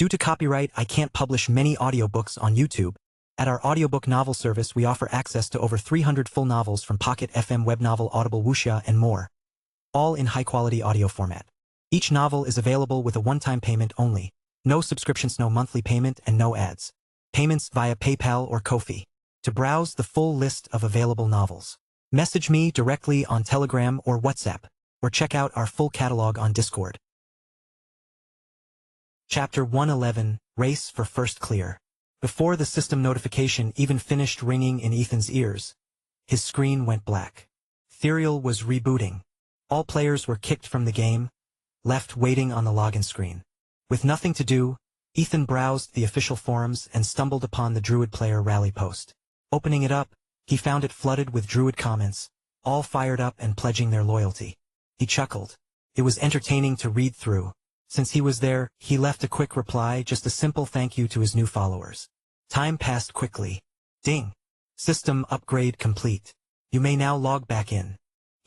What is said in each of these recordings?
Due to copyright, I can't publish many audiobooks on YouTube. At our audiobook novel service, we offer access to over 300 full novels from Pocket FM, Webnovel, Audible, Wuxia, and more, all in high-quality audio format. Each novel is available with a one-time payment only. No subscriptions, no monthly payment, and no ads. Payments via PayPal or Ko-fi. To browse the full list of available novels, message me directly on Telegram or WhatsApp, or check out our full catalog on Discord. Chapter 111, Race for First Clear. Before the system notification even finished ringing in Ethan's ears, his screen went black. Ethereal was rebooting. All players were kicked from the game, left waiting on the login screen. With nothing to do, Ethan browsed the official forums and stumbled upon the Druid player rally post. Opening it up, he found it flooded with Druid comments, all fired up and pledging their loyalty. He chuckled. It was entertaining to read through. Since he was there, he left a quick reply, just a simple thank you to his new followers. Time passed quickly. Ding. System upgrade complete. You may now log back in.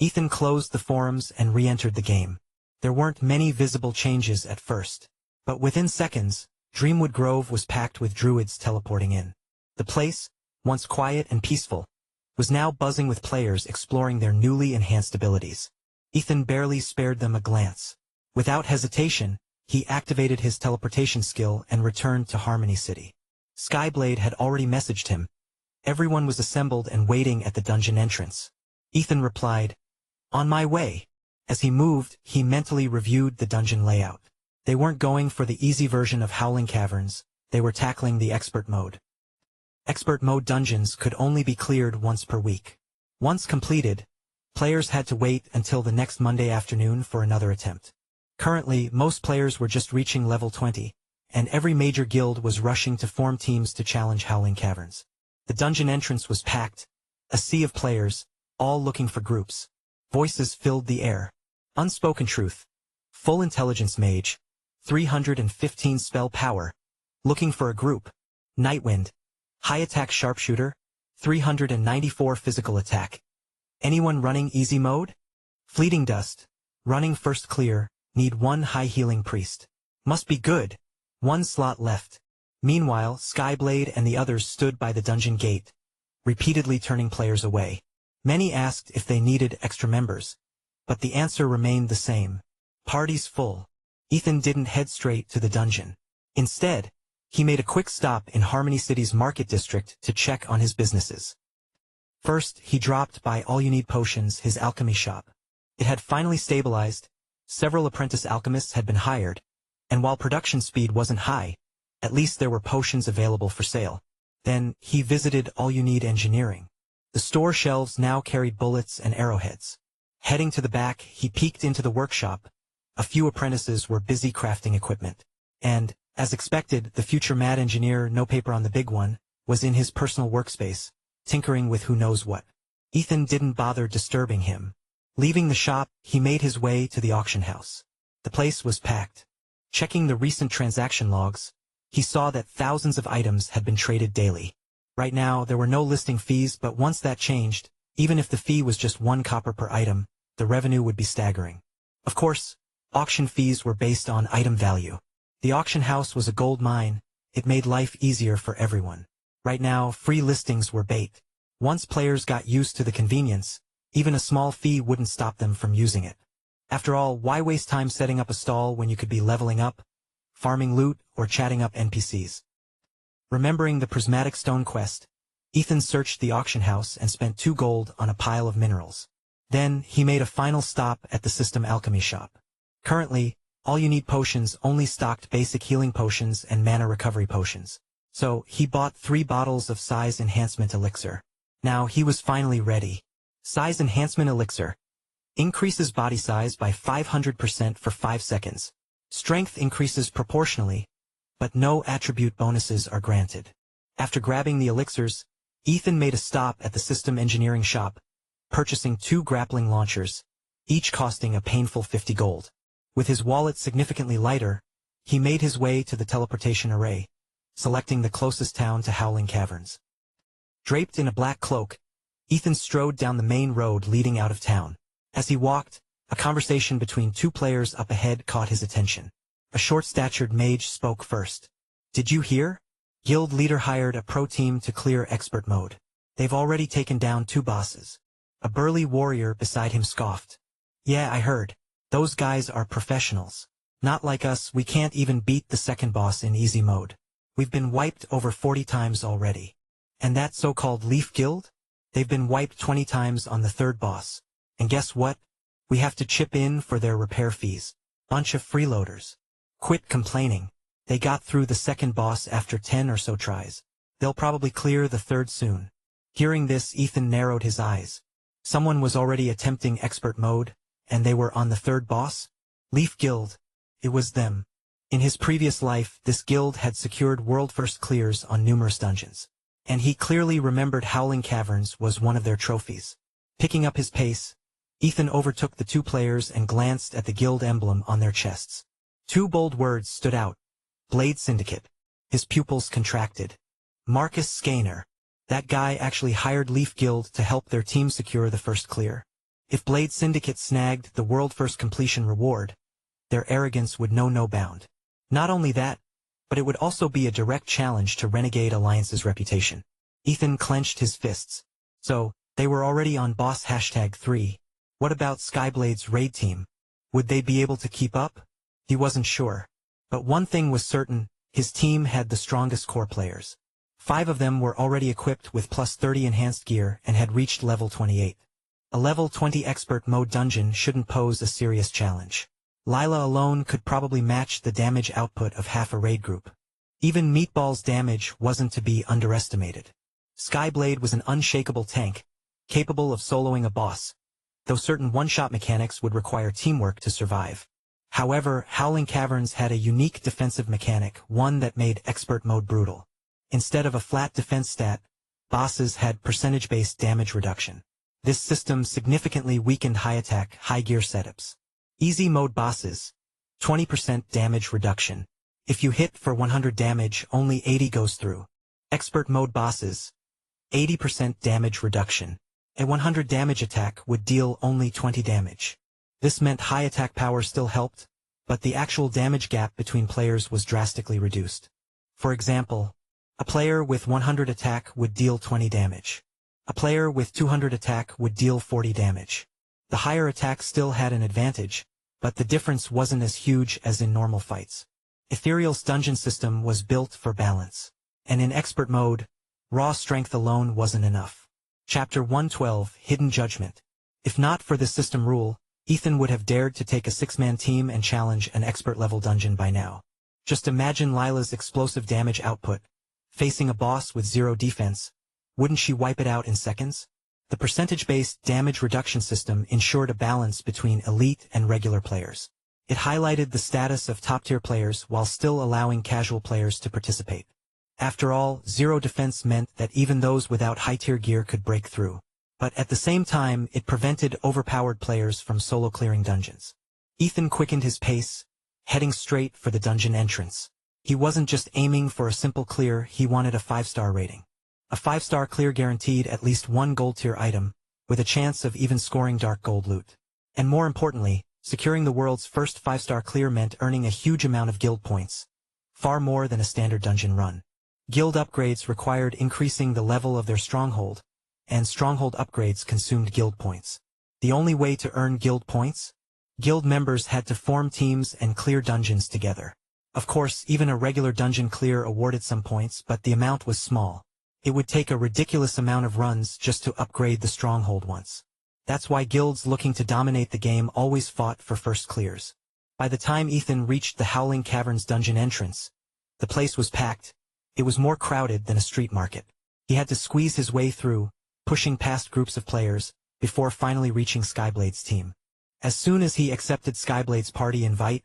Ethan closed the forums and re-entered the game. There weren't many visible changes at first, but within seconds, Dreamwood Grove was packed with druids teleporting in. The place, once quiet and peaceful, was now buzzing with players exploring their newly enhanced abilities. Ethan barely spared them a glance. Without hesitation, he activated his teleportation skill and returned to Harmony City. Skyblade had already messaged him. Everyone was assembled and waiting at the dungeon entrance. Ethan replied, "On my way." As he moved, he mentally reviewed the dungeon layout. They weren't going for the easy version of Howling Caverns, they were tackling the expert mode. Expert mode dungeons could only be cleared once per week. Once completed, players had to wait until the next Monday afternoon for another attempt. Currently, most players were just reaching level 20, and every major guild was rushing to form teams to challenge Howling Caverns. The dungeon entrance was packed, a sea of players, all looking for groups. Voices filled the air. Unspoken Truth, Full Intelligence Mage, 315 spell power, looking for a group. Nightwind, High Attack Sharpshooter, 394 physical attack. Anyone running easy mode? Fleeting Dust, running first clear, need one high healing priest. Must be good. One slot left. Meanwhile, Skyblade and the others stood by the dungeon gate, repeatedly turning players away. Many asked if they needed extra members, but the answer remained the same. Party's full. Ethan didn't head straight to the dungeon. Instead, he made a quick stop in Harmony City's market district to check on his businesses. First, he dropped by All You Need Potions, his alchemy shop. It had finally stabilized, several apprentice alchemists had been hired, and while production speed wasn't high, at least there were potions available for sale. Then, he visited All You Need Engineering. The store shelves now carried bullets and arrowheads. Heading to the back, he peeked into the workshop. A few apprentices were busy crafting equipment. And, as expected, the future mad engineer, no paper on the big one, was in his personal workspace, tinkering with who knows what. Ethan didn't bother disturbing him. Leaving the shop, he made his way to the auction house. The place was packed. Checking the recent transaction logs, he saw that thousands of items had been traded daily. Right now, there were no listing fees, but once that changed, even if the fee was just 1 copper per item, the revenue would be staggering. Of course, auction fees were based on item value. The auction house was a gold mine. It made life easier for everyone. Right now, free listings were bait. Once players got used to the convenience, even a small fee wouldn't stop them from using it. After all, why waste time setting up a stall when you could be leveling up, farming loot, or chatting up NPCs? Remembering the prismatic stone quest, Ethan searched the auction house and spent 2 gold on a pile of minerals. Then, he made a final stop at the system alchemy shop. Currently, All You Need Potions only stocked basic healing potions and mana recovery potions. So, he bought 3 bottles of size enhancement elixir. Now, he was finally ready. Size enhancement elixir increases body size by 500% for 5 seconds. Strength increases proportionally, but no attribute bonuses are granted. After grabbing the elixirs, Ethan made a stop at the system engineering shop, purchasing 2 grappling launchers, each costing a painful 50 gold. With his wallet significantly lighter, he made his way to the teleportation array, selecting the closest town to Howling Caverns. Draped in a black cloak, Ethan strode down the main road leading out of town. As he walked, a conversation between 2 players up ahead caught his attention. A short-statured mage spoke first. Did you hear? Guild leader hired a pro team to clear expert mode. They've already taken down 2 bosses. A burly warrior beside him scoffed. Yeah, I heard. Those guys are professionals. Not like us, we can't even beat the second boss in easy mode. We've been wiped over 40 times already. And that so-called Leaf Guild? They've been wiped 20 times on the 3rd boss. And guess what? We have to chip in for their repair fees. Bunch of freeloaders. Quit complaining. They got through the 2nd boss after 10 or so tries. They'll probably clear the 3rd soon. Hearing this, Ethan narrowed his eyes. Someone was already attempting expert mode, and they were on the 3rd boss? Leaf Guild. It was them. In his previous life, this guild had secured world-first clears on numerous dungeons. And he clearly remembered Howling Caverns was one of their trophies. Picking up his pace, Ethan overtook the 2 players and glanced at the guild emblem on their chests. 2 bold words stood out. Blade Syndicate. His pupils contracted. Marcus Skaner. That guy actually hired Leaf Guild to help their team secure the first clear. If Blade Syndicate snagged the world-first completion reward, their arrogance would know no bound. Not only that, but it would also be a direct challenge to Renegade Alliance's reputation. Ethan clenched his fists. So, they were already on boss #3. What about Skyblade's raid team? Would they be able to keep up? He wasn't sure. But one thing was certain, his team had the strongest core players. 5 of them were already equipped with +30 enhanced gear and had reached level 28. A level 20 expert mode dungeon shouldn't pose a serious challenge. Lila alone could probably match the damage output of half a raid group. Even Meatball's damage wasn't to be underestimated. Skyblade was an unshakable tank, capable of soloing a boss, though certain one-shot mechanics would require teamwork to survive. However, Howling Caverns had a unique defensive mechanic, one that made expert mode brutal. Instead of a flat defense stat, bosses had percentage-based damage reduction. This system significantly weakened high-attack, high-gear setups. Easy mode bosses, 20% damage reduction. If you hit for 100 damage, only 80 goes through. Expert mode bosses, 80% damage reduction. A 100 damage attack would deal only 20 damage. This meant high attack power still helped, but the actual damage gap between players was drastically reduced. For example, a player with 100 attack would deal 20 damage. A player with 200 attack would deal 40 damage. The higher attack still had an advantage, but the difference wasn't as huge as in normal fights. Ethereal's dungeon system was built for balance. And in expert mode, raw strength alone wasn't enough. Chapter 112, Hidden Judgment. If not for this system rule, Ethan would have dared to take a 6-man team and challenge an expert-level dungeon by now. Just imagine Lila's explosive damage output. Facing a boss with 0 defense, wouldn't she wipe it out in seconds? The percentage-based damage reduction system ensured a balance between elite and regular players. It highlighted the status of top-tier players while still allowing casual players to participate. After all, 0 defense meant that even those without high-tier gear could break through. But at the same time, it prevented overpowered players from solo-clearing dungeons. Ethan quickened his pace, heading straight for the dungeon entrance. He wasn't just aiming for a simple clear, he wanted a 5-star rating. A 5-star clear guaranteed at least 1 gold-tier item, with a chance of even scoring dark gold loot. And more importantly, securing the world's first 5-star clear meant earning a huge amount of guild points. Far more than a standard dungeon run. Guild upgrades required increasing the level of their stronghold, and stronghold upgrades consumed guild points. The only way to earn guild points? Guild members had to form teams and clear dungeons together. Of course, even a regular dungeon clear awarded some points, but the amount was small. It would take a ridiculous amount of runs just to upgrade the stronghold once. That's why guilds looking to dominate the game always fought for first clears. By the time Ethan reached the Howling Caverns dungeon entrance, the place was packed. It was more crowded than a street market. He had to squeeze his way through, pushing past groups of players, before finally reaching Skyblade's team. As soon as he accepted Skyblade's party invite,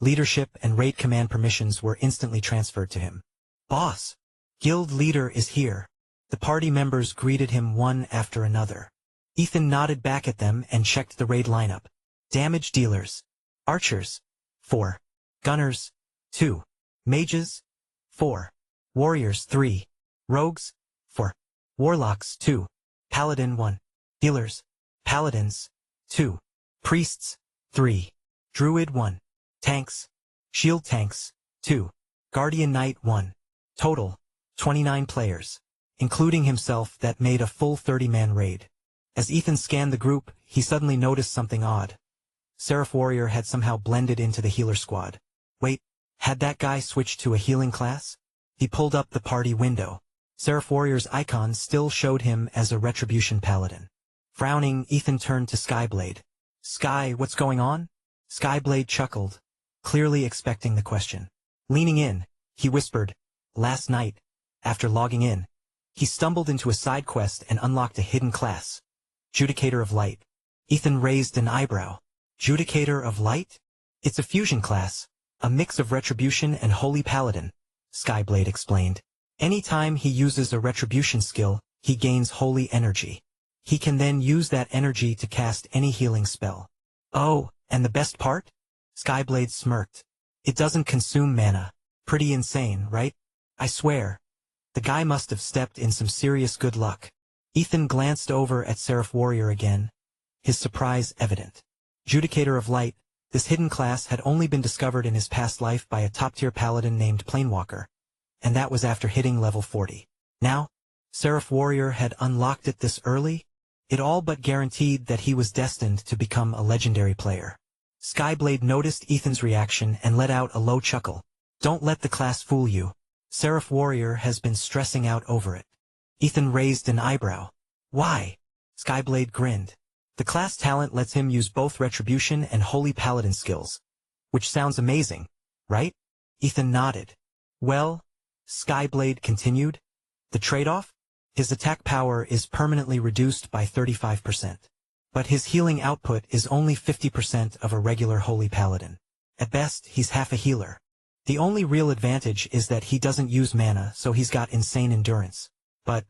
leadership and raid command permissions were instantly transferred to him. Boss! Guild leader is here. The party members greeted him one after another. Ethan nodded back at them and checked the raid lineup. Damage dealers. Archers. 4. Gunners. 2. Mages. 4. Warriors. 3. Rogues. 4. Warlocks. 2. Paladin. 1. Healers. Paladins. 2. Priests. 3. Druid. 1. Tanks. Shield Tanks, 2. Guardian Knight, 1. Total, 29 players, including himself, that made a full 30-man raid. As Ethan scanned the group, he suddenly noticed something odd. Seraph Warrior had somehow blended into the healer squad. Wait, had that guy switched to a healing class? He pulled up the party window. Seraph Warrior's icon still showed him as a Retribution Paladin. Frowning, Ethan turned to Skyblade. Sky, what's going on? Skyblade chuckled, clearly expecting the question. Leaning in, he whispered, last night, after logging in, he stumbled into a side quest and unlocked a hidden class. Judicator of Light. Ethan raised an eyebrow. Judicator of Light? It's a fusion class, a mix of Retribution and Holy Paladin, Skyblade explained. Anytime he uses a Retribution skill, he gains holy energy. He can then use that energy to cast any healing spell. Oh, and the best part? Skyblade smirked. It doesn't consume mana. Pretty insane, right? I swear. The guy must have stepped in some serious good luck. Ethan glanced over at Seraph Warrior again, his surprise evident. Judicator of Light, this hidden class had only been discovered in his past life by a top-tier paladin named Planewalker, and that was after hitting level 40. Now, Seraph Warrior had unlocked it this early? It all but guaranteed that he was destined to become a legendary player. Skyblade noticed Ethan's reaction and let out a low chuckle. Don't let the class fool you. Seraph Warrior has been stressing out over it. Ethan raised an eyebrow. Why? Skyblade grinned. The class talent lets him use both Retribution and Holy Paladin skills. Which sounds amazing, right? Ethan nodded. Well, Skyblade continued, the trade-off? His attack power is permanently reduced by 35%. But his healing output is only 50% of a regular Holy Paladin. At best, he's half a healer. The only real advantage is that he doesn't use mana, so he's got insane endurance. But,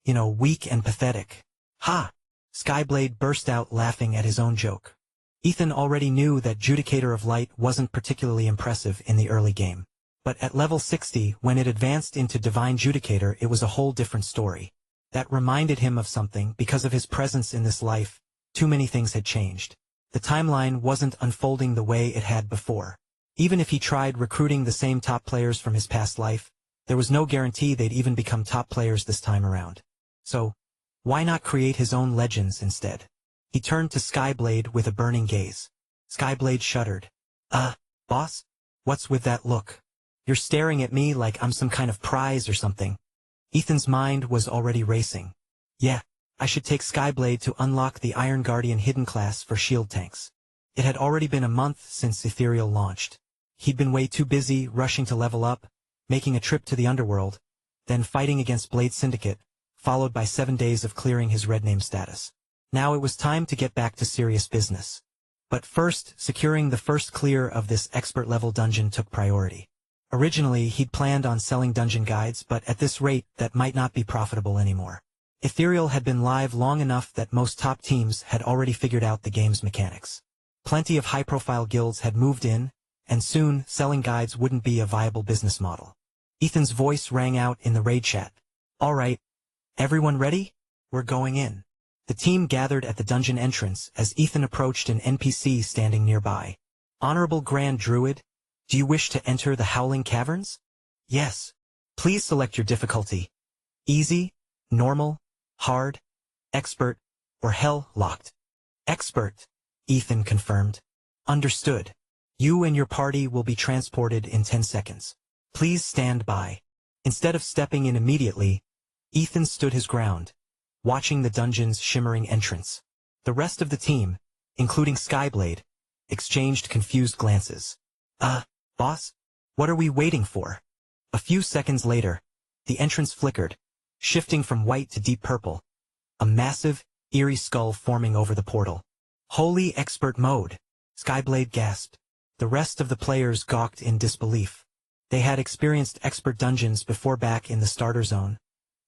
weak and pathetic. Ha! Skyblade burst out laughing at his own joke. Ethan already knew that Judicator of Light wasn't particularly impressive in the early game. But at level 60, when it advanced into Divine Judicator, it was a whole different story. That reminded him of something. Because of his presence in this life, too many things had changed. The timeline wasn't unfolding the way it had before. Even if he tried recruiting the same top players from his past life, there was no guarantee they'd even become top players this time around. So, why not create his own legends instead? He turned to Skyblade with a burning gaze. Skyblade shuddered. Boss? What's with that look? You're staring at me like I'm some kind of prize or something. Ethan's mind was already racing. Yeah, I should take Skyblade to unlock the Iron Guardian hidden class for shield tanks. It had already been a month since Ethereal launched. He'd been way too busy rushing to level up, making a trip to the underworld, then fighting against Blade Syndicate, followed by 7 days of clearing his red name status. Now it was time to get back to serious business. But first, securing the first clear of this expert-level dungeon took priority. Originally, he'd planned on selling dungeon guides, but at this rate, that might not be profitable anymore. Ethereal had been live long enough that most top teams had already figured out the game's mechanics. Plenty of high-profile guilds had moved in, and soon, selling guides wouldn't be a viable business model. Ethan's voice rang out in the raid chat. All right, everyone ready? We're going in. The team gathered at the dungeon entrance as Ethan approached an NPC standing nearby. Honorable Grand Druid, do you wish to enter the Howling Caverns? Yes. Please select your difficulty. Easy, normal, hard, expert, or hell locked. Expert, Ethan confirmed. Understood. You and your party will be transported in 10 seconds. Please stand by. Instead of stepping in immediately, Ethan stood his ground, watching the dungeon's shimmering entrance. The rest of the team, including Skyblade, exchanged confused glances. Boss? What are we waiting for? A few seconds later, the entrance flickered, shifting from white to deep purple, a massive, eerie skull forming over the portal. Holy expert mode, Skyblade gasped. The rest of the players gawked in disbelief. They had experienced expert dungeons before back in the starter zone,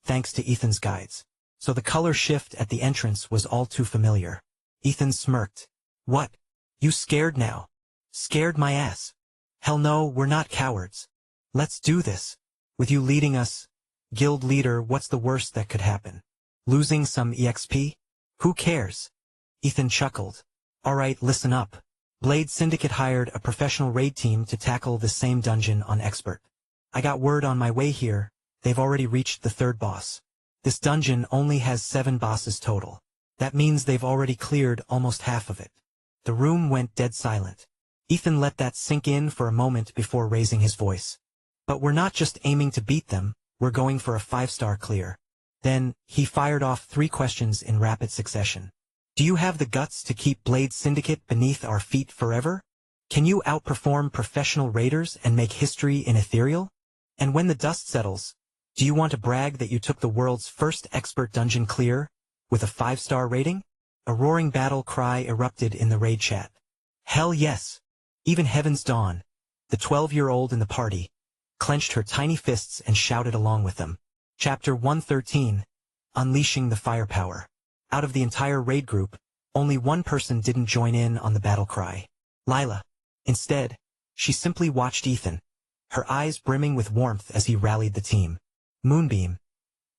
thanks to Ethan's guides. So the color shift at the entrance was all too familiar. Ethan smirked. What? You scared now? Scared my ass. Hell no, we're not cowards. Let's do this. With you leading us, guild leader, what's the worst that could happen? Losing some EXP? Who cares? Ethan chuckled. All right, listen up. Blade Syndicate hired a professional raid team to tackle the same dungeon on Expert. I got word on my way here, they've already reached the third boss. This dungeon only has 7 bosses total. That means they've already cleared almost half of it. The room went dead silent. Ethan let that sink in for a moment before raising his voice. But we're not just aiming to beat them, we're going for a 5-star clear. Then, he fired off 3 questions in rapid succession. Do you have the guts to keep Blade Syndicate beneath our feet forever? Can you outperform professional raiders and make history in Ethereal? And when the dust settles, do you want to brag that you took the world's first expert dungeon clear, with a 5-star rating? A roaring battle cry erupted in the raid chat. Hell yes! Even Heaven's Dawn, the 12-year-old in the party, clenched her tiny fists and shouted along with them. Chapter 113, Unleashing the Firepower. Out of the entire raid group, only one person didn't join in on the battle cry. Lila. Instead, she simply watched Ethan, her eyes brimming with warmth as he rallied the team. Moonbeam.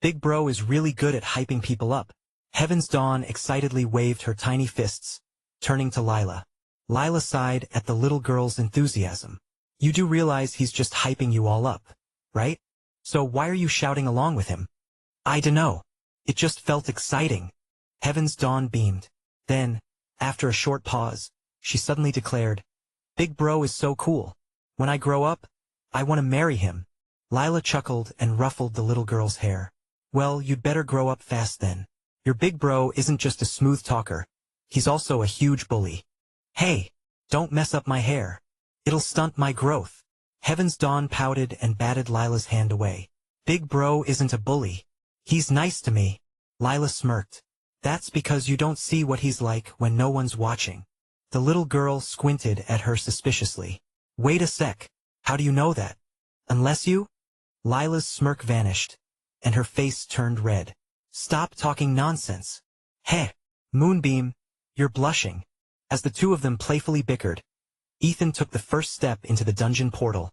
Big Bro is really good at hyping people up. Heaven's Dawn excitedly waved her tiny fists, turning to Lila. Lila sighed at the little girl's enthusiasm. You do realize he's just hyping you all up, right? So why are you shouting along with him? I dunno. It just felt exciting. Heaven's Dawn beamed. Then, after a short pause, she suddenly declared, Big Bro is so cool. When I grow up, I want to marry him. Lila chuckled and ruffled the little girl's hair. Well, you'd better grow up fast then. Your big bro isn't just a smooth talker. He's also a huge bully. Hey, don't mess up my hair. It'll stunt my growth. Heaven's Dawn pouted and batted Lila's hand away. Big Bro isn't a bully. He's nice to me. Lila smirked. That's because you don't see what he's like when no one's watching. The little girl squinted at her suspiciously. Wait a sec. How do you know that? Unless you? Lila's smirk vanished, and her face turned red. Stop talking nonsense. Heh. Moonbeam, you're blushing. As the two of them playfully bickered, Ethan took the first step into the dungeon portal,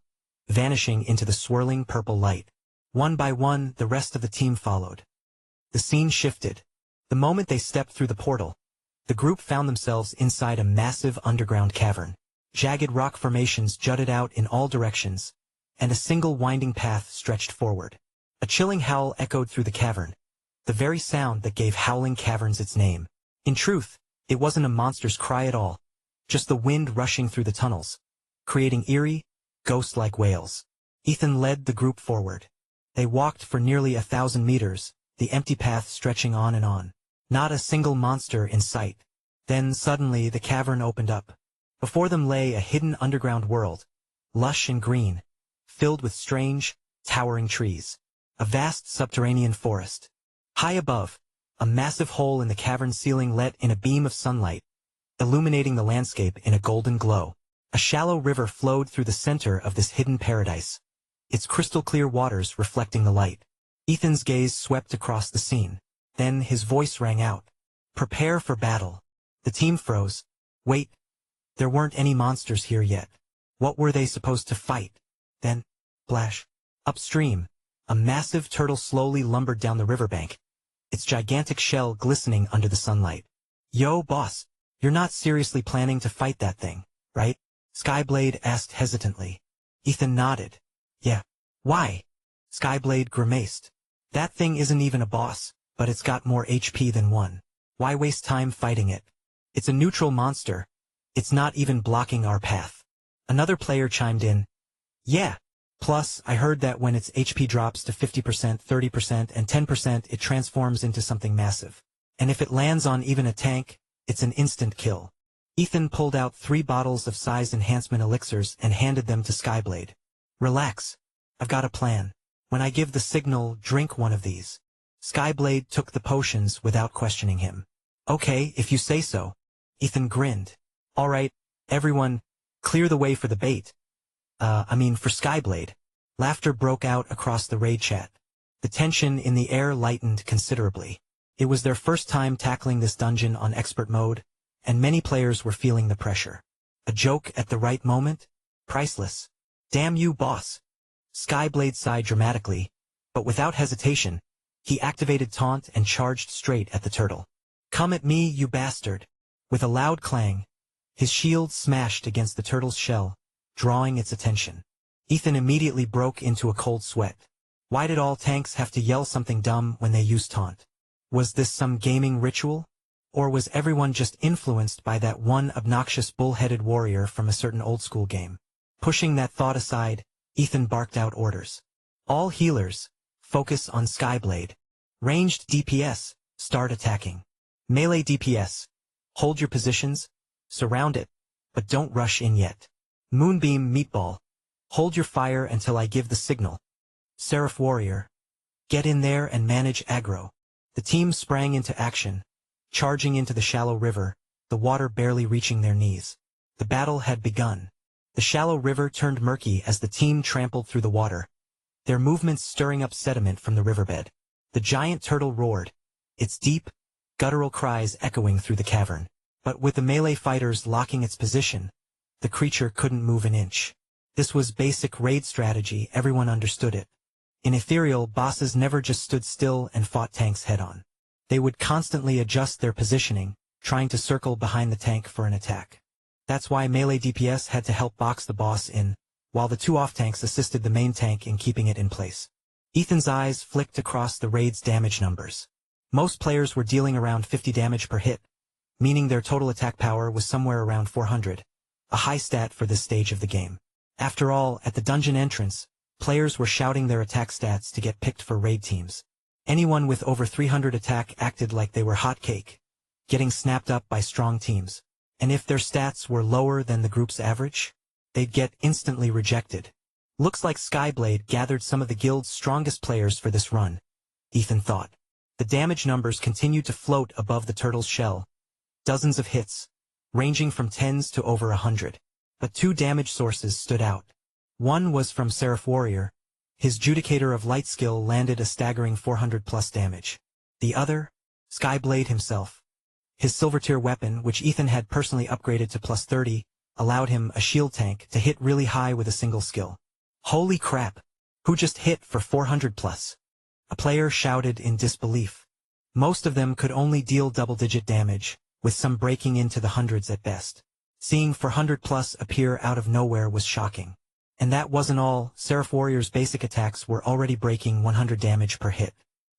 vanishing into the swirling purple light. One by one, the rest of the team followed. The scene shifted. The moment they stepped through the portal, the group found themselves inside a massive underground cavern. Jagged rock formations jutted out in all directions, and a single winding path stretched forward. A chilling howl echoed through the cavern, the very sound that gave Howling Caverns its name. In truth, it wasn't a monster's cry at all, just the wind rushing through the tunnels, creating eerie, ghost-like wails. Ethan led the group forward. They walked for nearly 1,000 meters, the empty path stretching on and on. Not a single monster in sight. Then suddenly the cavern opened up. Before them lay a hidden underground world, lush and green, filled with strange, towering trees. A vast subterranean forest. High above, a massive hole in the cavern ceiling let in a beam of sunlight, illuminating the landscape in a golden glow. A shallow river flowed through the center of this hidden paradise, its crystal-clear waters reflecting the light. Ethan's gaze swept across the scene. Then his voice rang out. Prepare for battle. The team froze. Wait. There weren't any monsters here yet. What were they supposed to fight? Then, splash. Upstream, a massive turtle slowly lumbered down the riverbank, its gigantic shell glistening under the sunlight. Yo, boss, you're not seriously planning to fight that thing, right? Skyblade asked hesitantly. Ethan nodded. Yeah. Why? Skyblade grimaced. That thing isn't even a boss, but it's got more HP than one. Why waste time fighting it? It's a neutral monster. It's not even blocking our path. Another player chimed in. Yeah. Plus, I heard that when its HP drops to 50%, 30%, and 10%, it transforms into something massive. And if it lands on even a tank, it's an instant kill. Ethan pulled out 3 bottles of size enhancement elixirs and handed them to Skyblade. Relax. I've got a plan. When I give the signal, drink one of these. Skyblade took the potions without questioning him. Okay, if you say so. Ethan grinned. All right, everyone, clear the way for the bait. For Skyblade. Laughter broke out across the raid chat. The tension in the air lightened considerably. It was their first time tackling this dungeon on expert mode, and many players were feeling the pressure. A joke at the right moment? Priceless. Damn you, boss. Skyblade sighed dramatically, but without hesitation, he activated Taunt and charged straight at the turtle. Come at me, you bastard. With a loud clang, His shield smashed against the turtle's shell, drawing its attention. Ethan immediately broke into a cold sweat. Why did all tanks have to yell something dumb when they used taunt? Was this some gaming ritual? Or was everyone just influenced by that one obnoxious bull-headed warrior from a certain old-school game? Pushing that thought aside, Ethan barked out orders. All healers, focus on Skyblade. Ranged DPS, start attacking. Melee DPS, hold your positions, surround it, but don't rush in yet. Moonbeam Meatball, hold your fire until I give the signal. Seraph Warrior, get in there and manage aggro. The team sprang into action, charging into the shallow river, the water barely reaching their knees. The battle had begun. The shallow river turned murky as the team trampled through the water, their movements stirring up sediment from the riverbed. The giant turtle roared, its deep, guttural cries echoing through the cavern. But with the melee fighters locking its position, the creature couldn't move an inch. This was basic raid strategy, everyone understood it. In Ethereal, bosses never just stood still and fought tanks head-on. They would constantly adjust their positioning, trying to circle behind the tank for an attack. That's why melee DPS had to help box the boss in, while the two off-tanks assisted the main tank in keeping it in place. Ethan's eyes flicked across the raid's damage numbers. Most players were dealing around 50 damage per hit, meaning their total attack power was somewhere around 400, a high stat for this stage of the game. After all, at the dungeon entrance, players were shouting their attack stats to get picked for raid teams. Anyone with over 300 attack acted like they were hotcake, getting snapped up by strong teams. And if their stats were lower than the group's average, they'd get instantly rejected. Looks like Skyblade gathered some of the guild's strongest players for this run, Ethan thought. The damage numbers continued to float above the turtle's shell. Dozens of hits, ranging from tens to over 100. But two damage sources stood out. One was from Seraph Warrior. His Judicator of Light skill landed a staggering 400+ damage. The other, Skyblade himself. His silver-tier weapon, which Ethan had personally upgraded to +30, allowed him, a shield tank, to hit really high with a single skill. Holy crap! Who just hit for 400+? A player shouted in disbelief. Most of them could only deal double-digit damage, with some breaking into the hundreds at best. Seeing 400+ appear out of nowhere was shocking. And that wasn't all. Seraph Warrior's basic attacks were already breaking 100 damage per hit.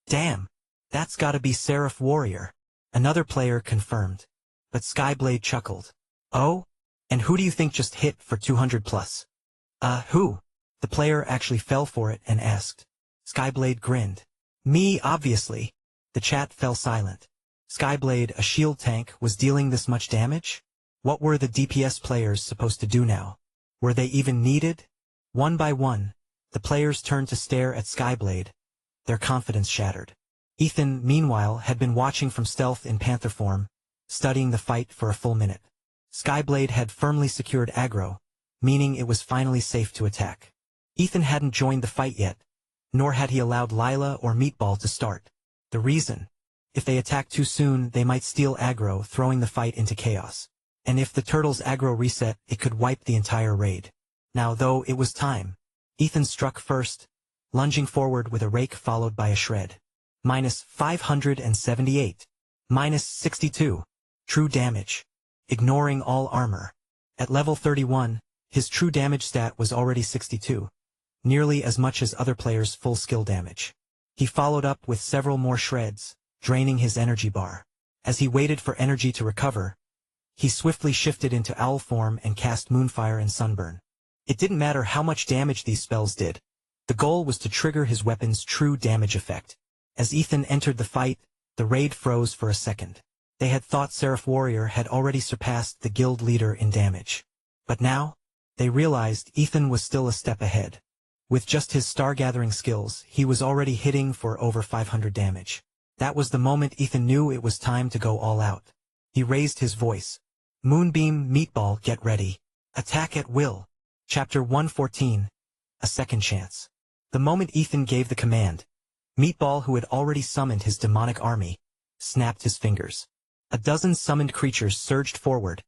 Damn! That's gotta be Seraph Warrior. Another player confirmed. But Skyblade chuckled. Oh? And who do you think just hit for 200+? Who? The player actually fell for it and asked. Skyblade grinned. Me, obviously. The chat fell silent. Skyblade, a shield tank, was dealing this much damage? What were the DPS players supposed to do now? Were they even needed? One by one, the players turned to stare at Skyblade, their confidence shattered. Ethan, meanwhile, had been watching from stealth in panther form, studying the fight for a full minute. Skyblade had firmly secured aggro, meaning it was finally safe to attack. Ethan hadn't joined the fight yet, nor had he allowed Lila or Meatball to start. The reason? If they attacked too soon, they might steal aggro, throwing the fight into chaos. And if the turtle's aggro reset, it could wipe the entire raid. Now, though, it was time. Ethan struck first, lunging forward with a rake followed by a shred. -578. -62. True damage. Ignoring all armor. At level 31, his true damage stat was already 62. Nearly as much as other players' full skill damage. He followed up with several more shreds, draining his energy bar. As he waited for energy to recover, he swiftly shifted into owl form and cast Moonfire and Sunburn. It didn't matter how much damage these spells did. The goal was to trigger his weapon's true damage effect. As Ethan entered the fight, the raid froze for a second. They had thought Seraph Warrior had already surpassed the guild leader in damage. But now, they realized Ethan was still a step ahead. With just his star-gathering skills, he was already hitting for over 500 damage. That was the moment Ethan knew it was time to go all out. He raised his voice. Moonbeam Meatball, get ready. Attack at will. Chapter 114. A second chance. The moment Ethan gave the command, Meatball, who had already summoned his demonic army, snapped his fingers. A dozen summoned creatures surged forward,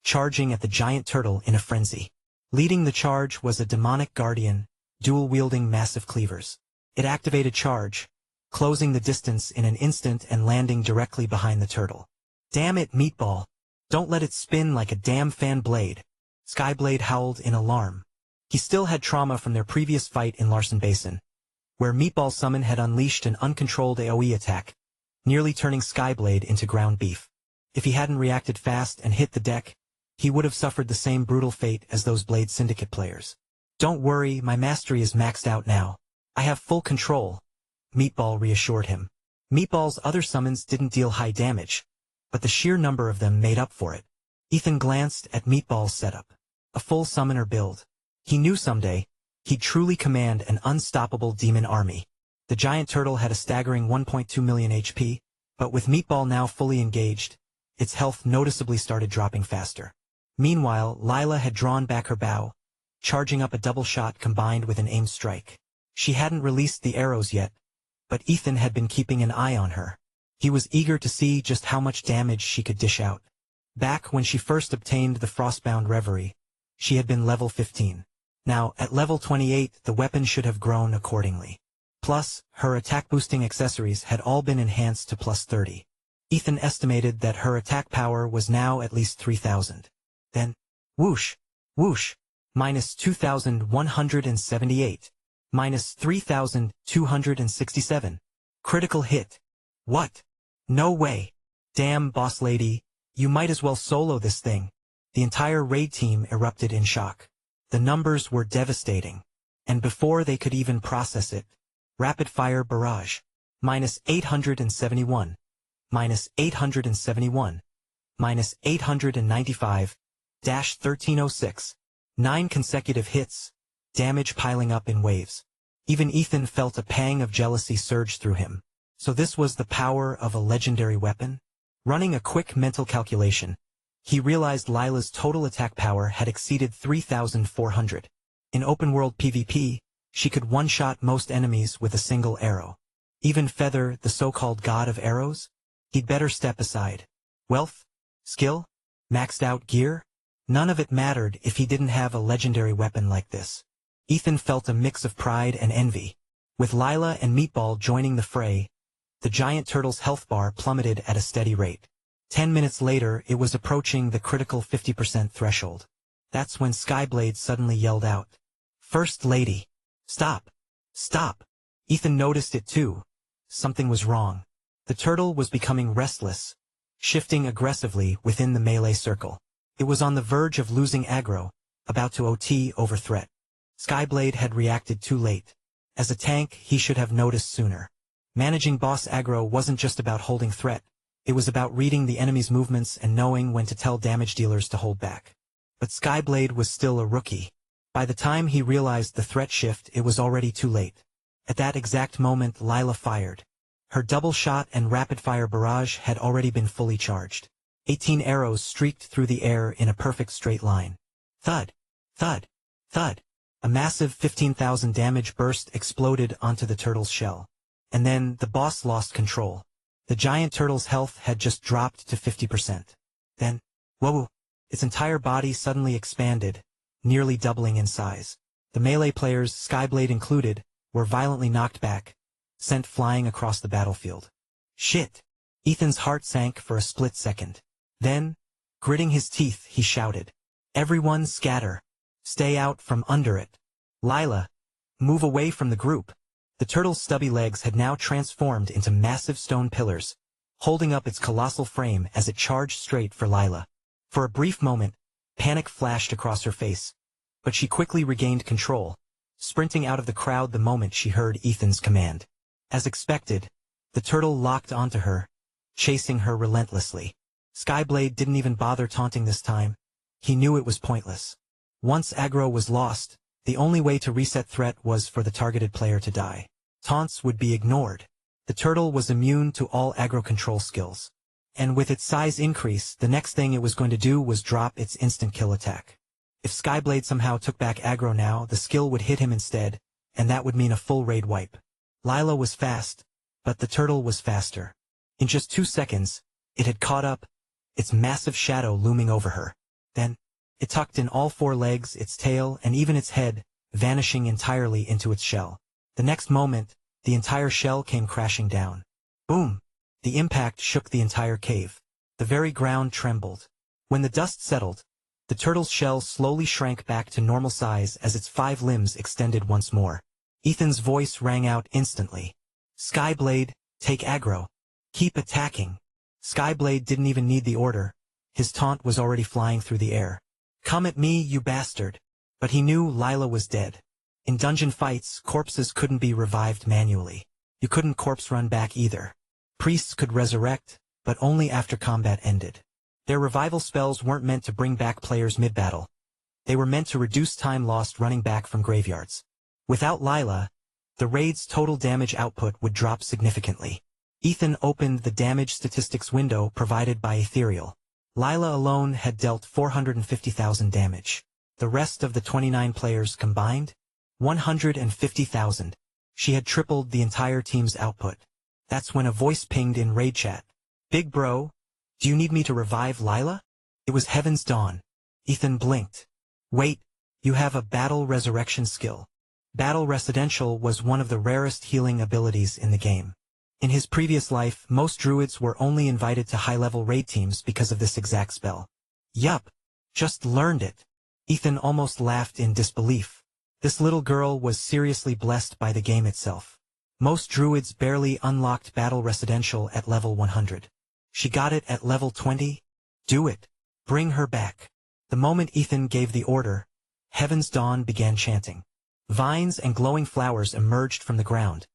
charging at the giant turtle in a frenzy. Leading the charge was a demonic guardian, dual-wielding massive cleavers. It activated charge, closing the distance in an instant and landing directly behind the turtle. Damn it, Meatball! Don't let it spin like a damn fan blade. Skyblade howled in alarm. He still had trauma from their previous fight in Larson Basin, where Meatball Summon had unleashed an uncontrolled AoE attack, nearly turning Skyblade into ground beef. If he hadn't reacted fast and hit the deck, he would have suffered the same brutal fate as those Blade Syndicate players. Don't worry, my mastery is maxed out now. I have full control, Meatball reassured him. Meatball's other summons didn't deal high damage, but the sheer number of them made up for it. Ethan glanced at Meatball's setup. A full summoner build. He knew someday, he'd truly command an unstoppable demon army. The giant turtle had a staggering 1.2 million HP, but with Meatball now fully engaged, its health noticeably started dropping faster. Meanwhile, Lila had drawn back her bow, charging up a double shot combined with an aimed strike. She hadn't released the arrows yet, but Ethan had been keeping an eye on her. He was eager to see just how much damage she could dish out. Back when she first obtained the Frostbound Reverie, she had been level 15. Now, at level 28, the weapon should have grown accordingly. Plus, her attack-boosting accessories had all been enhanced to plus 30. Ethan estimated that her attack power was now at least 3,000. Then, whoosh, whoosh, minus 2,178, minus 3,267. Critical hit. What? No way. Damn, boss lady, you might as well solo this thing. The entire raid team erupted in shock. The numbers were devastating. And before they could even process it, rapid-fire barrage. Minus 871. Minus 871. Minus 895. 1306. 9 consecutive hits. Damage piling up in waves. Even Ethan felt a pang of jealousy surge through him. So this was the power of a legendary weapon? Running a quick mental calculation, he realized Lila's total attack power had exceeded 3,400. In open-world PvP, she could one-shot most enemies with a single arrow. Even Feather, the so-called god of arrows? He'd better step aside. Wealth? Skill? Maxed out gear? None of it mattered if he didn't have a legendary weapon like this. Ethan felt a mix of pride and envy. With Lila and Meatball joining the fray, the giant turtle's health bar plummeted at a steady rate. 10 minutes later, it was approaching the critical 50% threshold. That's when Skyblade suddenly yelled out, "First Lady! Stop! Stop!" Ethan noticed it too. Something was wrong. The turtle was becoming restless, shifting aggressively within the melee circle. It was on the verge of losing aggro, about to OT over threat. Skyblade had reacted too late. As a tank, he should have noticed sooner. Managing boss aggro wasn't just about holding threat. It was about reading the enemy's movements and knowing when to tell damage dealers to hold back. But Skyblade was still a rookie. By the time he realized the threat shift, it was already too late. At that exact moment, Lila fired. Her double shot and rapid-fire barrage had already been fully charged. 18 arrows streaked through the air in a perfect straight line. Thud, thud, thud. A massive 15,000 damage burst exploded onto the turtle's shell. And then, the boss lost control. The giant turtle's health had just dropped to 50%. Then, whoa, its entire body suddenly expanded, nearly doubling in size. The melee players, Skyblade included, were violently knocked back, sent flying across the battlefield. Shit! Ethan's heart sank for a split second. Then, gritting his teeth, he shouted, "Everyone scatter! Stay out from under it! Lila, move away from the group!" The turtle's stubby legs had now transformed into massive stone pillars, holding up its colossal frame as it charged straight for Lila. For a brief moment, panic flashed across her face, but she quickly regained control, sprinting out of the crowd the moment she heard Ethan's command. As expected, the turtle locked onto her, chasing her relentlessly. Skyblade didn't even bother taunting this time. He knew it was pointless. Once aggro was lost, the only way to reset threat was for the targeted player to die. Taunts would be ignored. The turtle was immune to all aggro control skills. And with its size increase, the next thing it was going to do was drop its instant kill attack. If Skyblade somehow took back aggro now, the skill would hit him instead, and that would mean a full raid wipe. Lila was fast, but the turtle was faster. In just 2 seconds, it had caught up, its massive shadow looming over her. Then, it tucked in all 4 legs, its tail, and even its head, vanishing entirely into its shell. The next moment, the entire shell came crashing down. Boom! The impact shook the entire cave. The very ground trembled. When the dust settled, the turtle's shell slowly shrank back to normal size as its 5 limbs extended once more. Ethan's voice rang out instantly. Skyblade, take aggro. Keep attacking. Skyblade didn't even need the order. His taunt was already flying through the air. Come at me, you bastard. But he knew Lila was dead. In dungeon fights, corpses couldn't be revived manually. You couldn't corpse run back either. Priests could resurrect, but only after combat ended. Their revival spells weren't meant to bring back players mid-battle. They were meant to reduce time lost running back from graveyards. Without Lila, the raid's total damage output would drop significantly. Ethan opened the damage statistics window provided by Ethereal. Lila alone had dealt 450,000 damage. The rest of the 29 players combined? 150,000. She had tripled the entire team's output. That's when a voice pinged in raid chat. Big bro, do you need me to revive Lila? It was Heaven's Dawn. Ethan blinked. Wait, you have a battle resurrection skill. Battle Residential was one of the rarest healing abilities in the game. In his previous life, most druids were only invited to high-level raid teams because of this exact spell. Yup, just learned it. Ethan almost laughed in disbelief. This little girl was seriously blessed by the game itself. Most druids barely unlocked Battle Residential at level 100. She got it at level 20? Do it. Bring her back. The moment Ethan gave the order, Heaven's Dawn began chanting. Vines and glowing flowers emerged from the ground,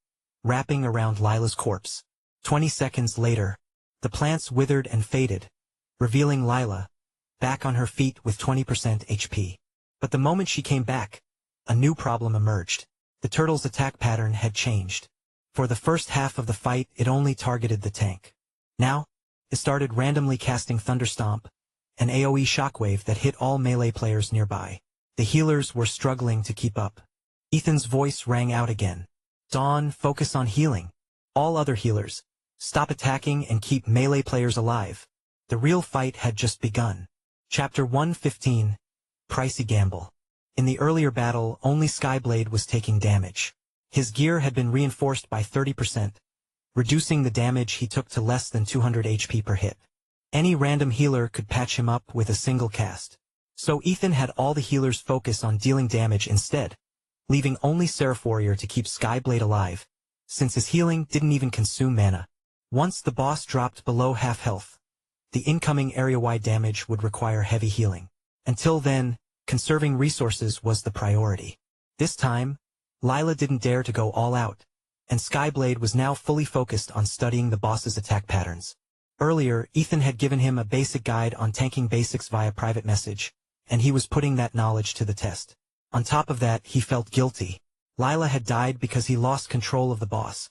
wrapping around Lila's corpse. 20 seconds later, the plants withered and faded, revealing Lila, back on her feet with 20% HP. But the moment she came back, a new problem emerged. The turtle's attack pattern had changed. For the first half of the fight, it only targeted the tank. Now, it started randomly casting Thunderstomp, an AoE shockwave that hit all melee players nearby. The healers were struggling to keep up. Ethan's voice rang out again. Dawn, focus on healing. All other healers, stop attacking and keep melee players alive. The real fight had just begun. Chapter 115, Pricey Gamble. In the earlier battle, only Skyblade was taking damage. His gear had been reinforced by 30%, reducing the damage he took to less than 200 HP per hit. Any random healer could patch him up with a single cast. So Ethan had all the healers focus on dealing damage instead, leaving only Seraph Warrior to keep Skyblade alive, since his healing didn't even consume mana. Once the boss dropped below half health, the incoming area-wide damage would require heavy healing. Until then, conserving resources was the priority. This time, Lila didn't dare to go all out, and Skyblade was now fully focused on studying the boss's attack patterns. Earlier, Ethan had given him a basic guide on tanking basics via private message, and he was putting that knowledge to the test. On top of that, he felt guilty. Lila had died because he lost control of the boss,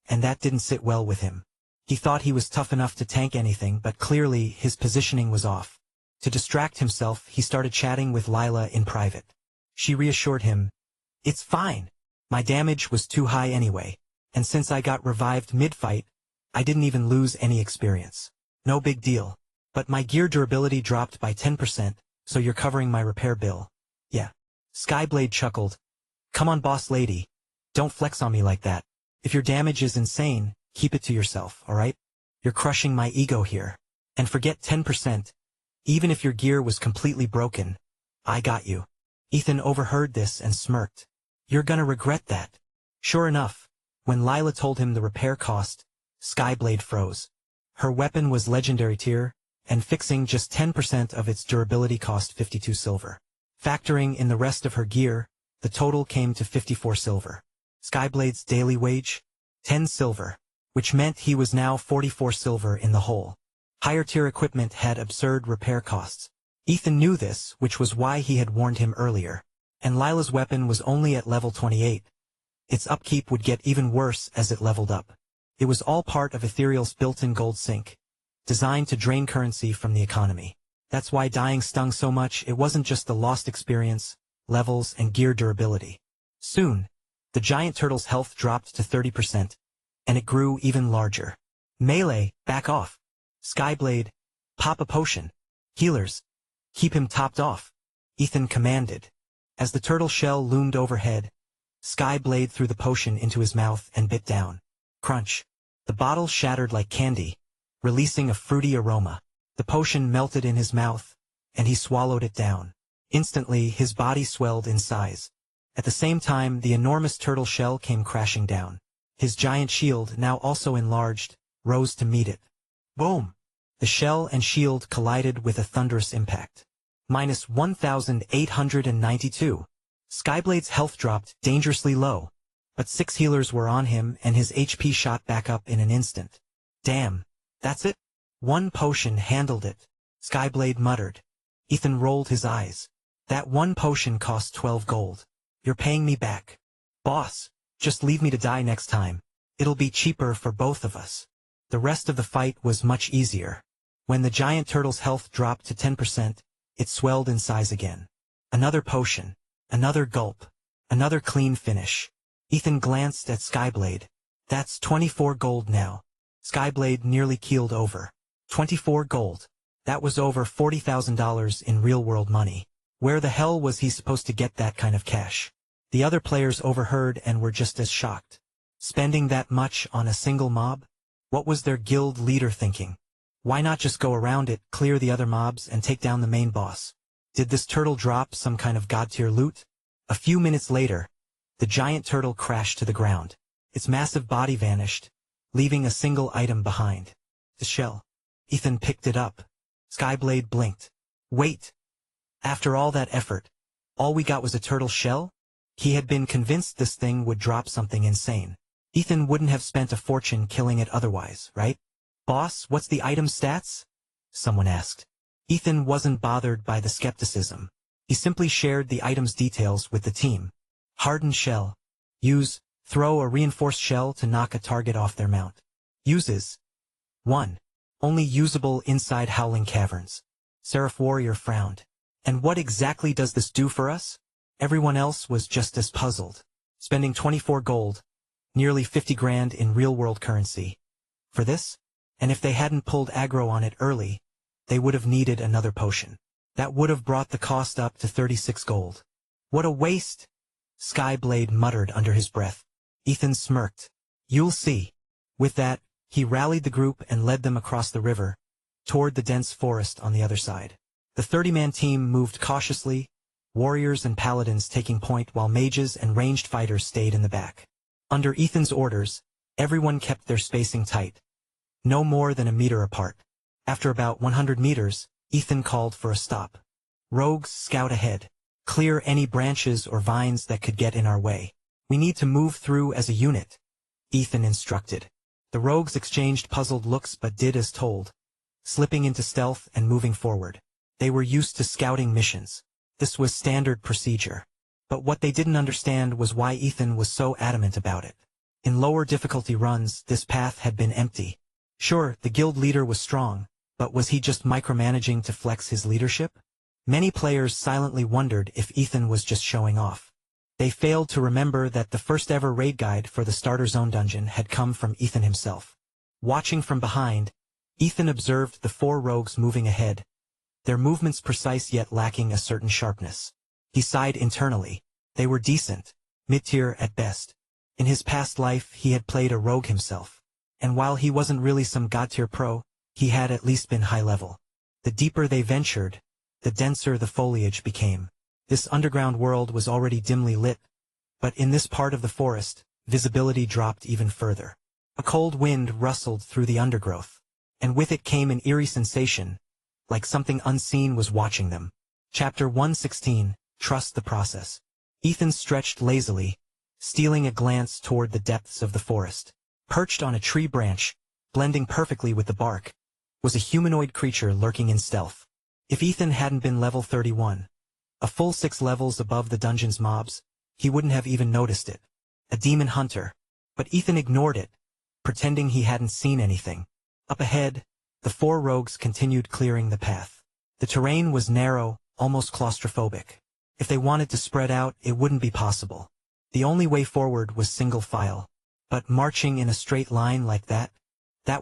and that didn't sit well with him. He thought he was tough enough to tank anything, but clearly his positioning was off. To distract himself, he started chatting with Lila in private. She reassured him, "It's fine. My damage was too high anyway, and since I got revived mid-fight, I didn't even lose any experience. No big deal. But my gear durability dropped by 10%, so you're covering my repair bill." "Yeah." Skyblade chuckled. "Come on, boss lady. Don't flex on me like that. If your damage is insane, keep it to yourself, alright? You're crushing my ego here. And forget 10%. Even if your gear was completely broken, I got you." Ethan overheard this and smirked. "You're gonna regret that." Sure enough, when Lila told him the repair cost, Skyblade froze. Her weapon was legendary tier, and fixing just 10% of its durability cost 52 silver. Factoring in the rest of her gear, the total came to 54 silver. Skyblade's daily wage? 10 silver, which meant he was now 44 silver in the hole. Higher tier equipment had absurd repair costs. Ethan knew this, which was why he had warned him earlier. And Lila's weapon was only at level 28. Its upkeep would get even worse as it leveled up. It was all part of Ethereal's built-in gold sink, designed to drain currency from the economy. That's why dying stung so much. It wasn't just the lost experience, levels, and gear durability. Soon, the giant turtle's health dropped to 30%, and it grew even larger. Melee, back off. Skyblade, pop a potion. Healers, keep him topped off. Ethan commanded. As the turtle shell loomed overhead, Skyblade threw the potion into his mouth and bit down. Crunch. The bottle shattered like candy, releasing a fruity aroma. The potion melted in his mouth, and he swallowed it down. Instantly, his body swelled in size. At the same time, the enormous turtle shell came crashing down. His giant shield, now also enlarged, rose to meet it. Boom! The shell and shield collided with a thunderous impact. Minus 1,892. Skyblade's health dropped dangerously low, but 6 healers were on him and his HP shot back up in an instant. Damn, that's it? One potion handled it, Skyblade muttered. Ethan rolled his eyes. That one potion cost 12 gold. You're paying me back. Boss, just leave me to die next time. It'll be cheaper for both of us. The rest of the fight was much easier. When the giant turtle's health dropped to 10%, it swelled in size again. Another potion. Another gulp. Another clean finish. Ethan glanced at Skyblade. That's 24 gold now. Skyblade nearly keeled over. 24 gold. That was over $40,000 in real-world money. Where the hell was he supposed to get that kind of cash? The other players overheard and were just as shocked. Spending that much on a single mob? What was their guild leader thinking? Why not just go around it, clear the other mobs, and take down the main boss? Did this turtle drop some kind of god-tier loot? A few minutes later, the giant turtle crashed to the ground. Its massive body vanished, leaving a single item behind. The shell. Ethan picked it up. Skyblade blinked. Wait! After all that effort, all we got was a turtle shell? He had been convinced this thing would drop something insane. Ethan wouldn't have spent a fortune killing it otherwise, right? Boss, what's the item stats? Someone asked. Ethan wasn't bothered by the skepticism. He simply shared the item's details with the team. Hardened shell. Use, throw a reinforced shell to knock a target off their mount. Uses. 1. Only usable inside Howling Caverns. Seraph Warrior frowned. And what exactly does this do for us? Everyone else was just as puzzled. Spending 24 gold, nearly 50 grand in real-world currency. For this? And if they hadn't pulled aggro on it early, they would have needed another potion. That would have brought the cost up to 36 gold. What a waste! Skyblade muttered under his breath. Ethan smirked. You'll see. With that, he rallied the group and led them across the river, toward the dense forest on the other side. The 30-man team moved cautiously, warriors and paladins taking point while mages and ranged fighters stayed in the back. Under Ethan's orders, everyone kept their spacing tight. No more than a meter apart. After about 100 meters, Ethan called for a stop. Rogues, scout ahead. Clear any branches or vines that could get in our way. We need to move through as a unit, Ethan instructed. The rogues exchanged puzzled looks but did as told, slipping into stealth and moving forward. They were used to scouting missions. This was standard procedure. But what they didn't understand was why Ethan was so adamant about it. In lower difficulty runs, this path had been empty. Sure, the guild leader was strong, but was he just micromanaging to flex his leadership? Many players silently wondered if Ethan was just showing off. They failed to remember that the first ever raid guide for the Starter Zone dungeon had come from Ethan himself. Watching from behind, Ethan observed the 4 rogues moving ahead, their movements precise yet lacking a certain sharpness. He sighed internally. They were decent, mid-tier at best. In his past life he had played a rogue himself. And while he wasn't really some god-tier pro, he had at least been high-level. The deeper they ventured, the denser the foliage became. This underground world was already dimly lit, but in this part of the forest, visibility dropped even further. A cold wind rustled through the undergrowth, and with it came an eerie sensation, like something unseen was watching them. Chapter 116, Trust the Process. Ethan stretched lazily, stealing a glance toward the depths of the forest. Perched on a tree branch, blending perfectly with the bark, was a humanoid creature lurking in stealth. If Ethan hadn't been level 31, a full 6 levels above the dungeon's mobs, he wouldn't have even noticed it. A demon hunter. But Ethan ignored it, pretending he hadn't seen anything. Up ahead, the 4 rogues continued clearing the path. The terrain was narrow, almost claustrophobic. If they wanted to spread out, it wouldn't be possible. The only way forward was single file. But marching in a straight line like that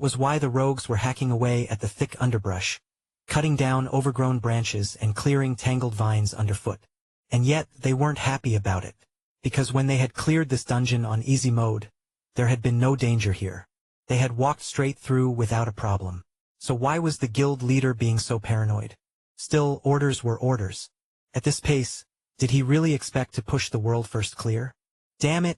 was why the rogues were hacking away at the thick underbrush, cutting down overgrown branches and clearing tangled vines underfoot. And yet, they weren't happy about it, because when they had cleared this dungeon on easy mode, there had been no danger here. They had walked straight through without a problem. So why was the guild leader being so paranoid? Still, orders were orders. At this pace, did he really expect to push the world first clear? Damn it!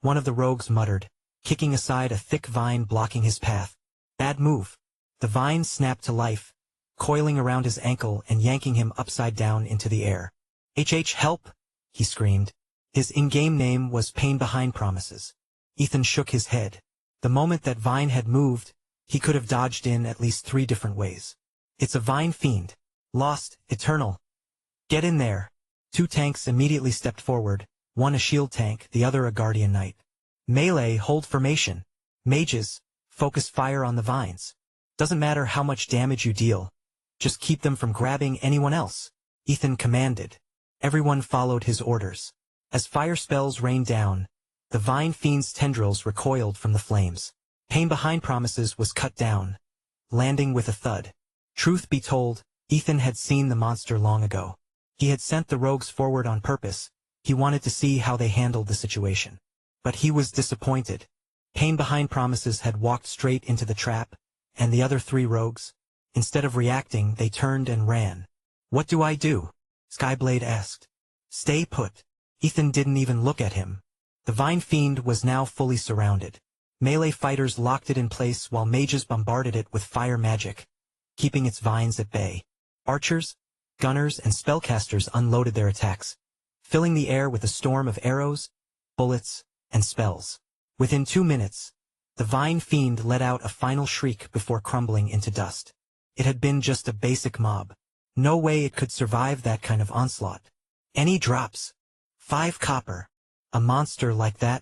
One of the rogues muttered, kicking aside a thick vine blocking his path. Bad move. The vine snapped to life, coiling around his ankle and yanking him upside down into the air. Help! He screamed. His in-game name was Pain Behind Promises. Ethan shook his head. The moment that vine had moved, he could have dodged in at least 3 different ways. It's a vine fiend. Lost, eternal. Get in there. 2 tanks immediately stepped forward, one a shield tank, the other a guardian knight. Melee, hold formation. Mages, focus fire on the vines. Doesn't matter how much damage you deal. Just keep them from grabbing anyone else. Ethan commanded. Everyone followed his orders. As fire spells rained down, the vine fiend's tendrils recoiled from the flames. Pain Behind Promises was cut down, landing with a thud. Truth be told, Ethan had seen the monster long ago. He had sent the rogues forward on purpose. He wanted to see how they handled the situation. But he was disappointed. Pain Behind Promises had walked straight into the trap, and the other 3 rogues, instead of reacting, they turned and ran. What do I do? Skyblade asked. Stay put. Ethan didn't even look at him. The vine fiend was now fully surrounded. Melee fighters locked it in place while mages bombarded it with fire magic, keeping its vines at bay. Archers, gunners, and spellcasters unloaded their attacks, filling the air with a storm of arrows, bullets, and spells. Within 2 minutes, the vine fiend let out a final shriek before crumbling into dust. It had been just a basic mob. No way it could survive that kind of onslaught. Any drops? 5 copper. A monster like that?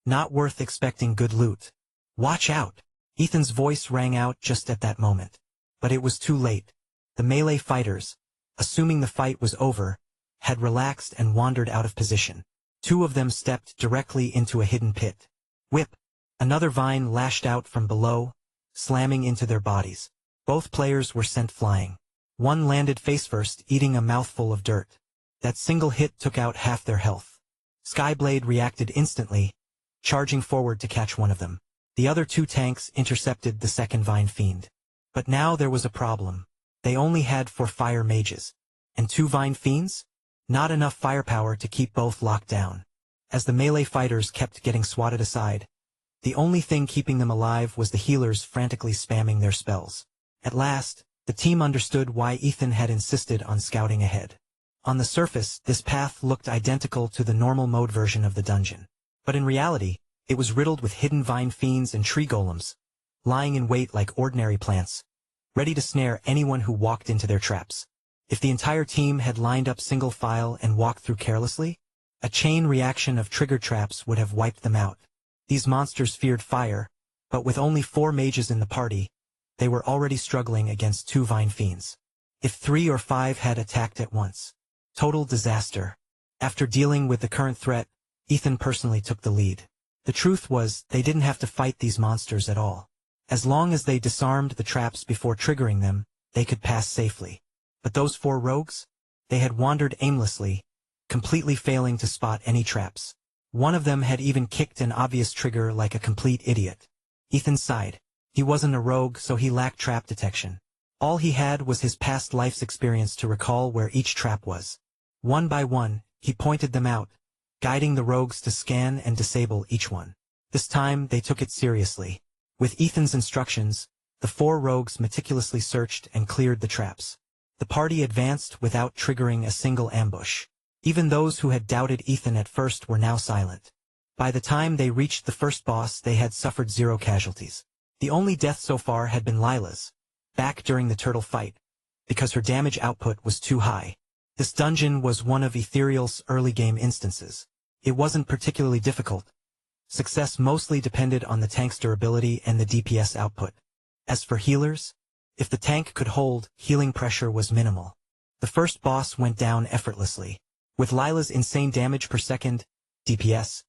Not worth expecting good loot. Watch out! Ethan's voice rang out just at that moment. But it was too late. The melee fighters, assuming the fight was over, had relaxed and wandered out of position. 2 of them stepped directly into a hidden pit. Whip! Another vine lashed out from below, slamming into their bodies. Both players were sent flying. One landed face first, eating a mouthful of dirt. That single hit took out half their health. Skyblade reacted instantly, charging forward to catch one of them. The other 2 tanks intercepted the second vine fiend. But now there was a problem. They only had 4 fire mages. And 2 vine fiends? Not enough firepower to keep both locked down. As the melee fighters kept getting swatted aside, the only thing keeping them alive was the healers frantically spamming their spells. At last, the team understood why Ethan had insisted on scouting ahead. On the surface, this path looked identical to the normal mode version of the dungeon. But in reality, it was riddled with hidden vine fiends and tree golems, lying in wait like ordinary plants, ready to snare anyone who walked into their traps. If the entire team had lined up single file and walked through carelessly, a chain reaction of triggered traps would have wiped them out. These monsters feared fire, but with only 4 mages in the party, they were already struggling against 2 vine fiends. If 3 or 5 had attacked at once. Total disaster. After dealing with the current threat, Ethan personally took the lead. The truth was, they didn't have to fight these monsters at all. As long as they disarmed the traps before triggering them, they could pass safely. But those 4 rogues? They had wandered aimlessly, completely failing to spot any traps. One of them had even kicked an obvious trigger like a complete idiot. Ethan sighed. He wasn't a rogue, so he lacked trap detection. All he had was his past life's experience to recall where each trap was. One by one, he pointed them out, guiding the rogues to scan and disable each one. This time, they took it seriously. With Ethan's instructions, the 4 rogues meticulously searched and cleared the traps. The party advanced without triggering a single ambush. Even those who had doubted Ethan at first were now silent. By the time they reached the first boss, they had suffered 0 casualties. The only death so far had been Lila's, back during the turtle fight, because her damage output was too high. This dungeon was one of Ethereal's early game instances. It wasn't particularly difficult. Success mostly depended on the tank's durability and the DPS output. As for healers, if the tank could hold, healing pressure was minimal. The first boss went down effortlessly. With Lila's insane damage per second, DPS,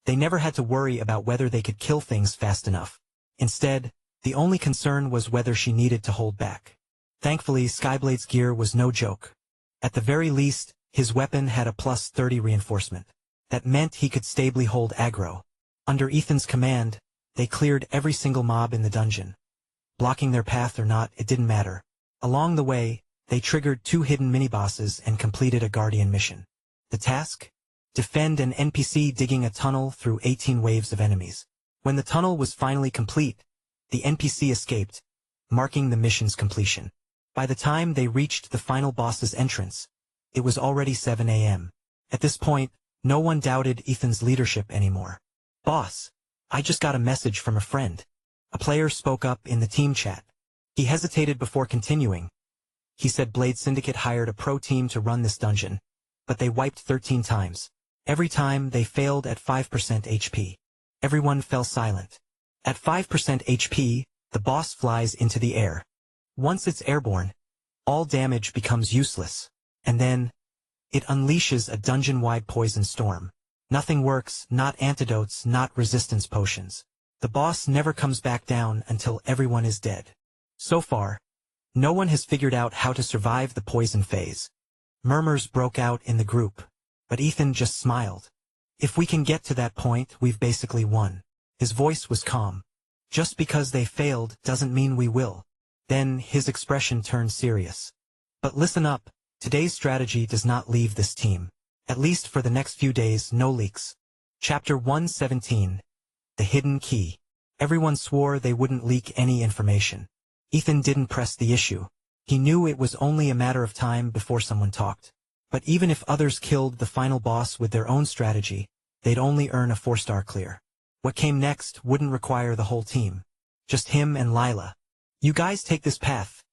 they never had to worry about whether they could kill things fast enough. Instead, the only concern was whether she needed to hold back. Thankfully, Skyblade's gear was no joke. At the very least, his weapon had a plus 30 reinforcement. That meant he could stably hold aggro. Under Ethan's command, they cleared every single mob in the dungeon. Blocking their path or not, it didn't matter. Along the way, They triggered 2 hidden mini-bosses and completed a Guardian mission. The task? Defend an NPC digging a tunnel through 18 waves of enemies. When the tunnel was finally complete, the NPC escaped, marking the mission's completion. By the time they reached the final boss's entrance, it was already 7 a.m. At this point, no one doubted Ethan's leadership anymore. "Boss, I just got a message from a friend." A player spoke up in the team chat. He hesitated before continuing. He said Blade Syndicate hired a pro team to run this dungeon, but they wiped 13 times. Every time they failed at 5% HP. Everyone fell silent. At 5% HP, the boss flies into the air. Once it's airborne, all damage becomes useless, and then, it unleashes a dungeon-wide poison storm. Nothing works, not antidotes, not resistance potions. The boss never comes back down until everyone is dead. So far, no one has figured out how to survive the poison phase. Murmurs broke out in the group, but Ethan just smiled. "If we can get to that point, we've basically won." His voice was calm. "Just because they failed doesn't mean we will." Then his expression turned serious. "But listen up, today's strategy does not leave this team. At least for the next few days, no leaks." Chapter 117. The Hidden Key. Everyone swore they wouldn't leak any information. Ethan didn't press the issue. He knew it was only a matter of time before someone talked. But even if others killed the final boss with their own strategy, they'd only earn a 4-star clear. What came next wouldn't require the whole team. Just him and Lila. "You guys take this path,"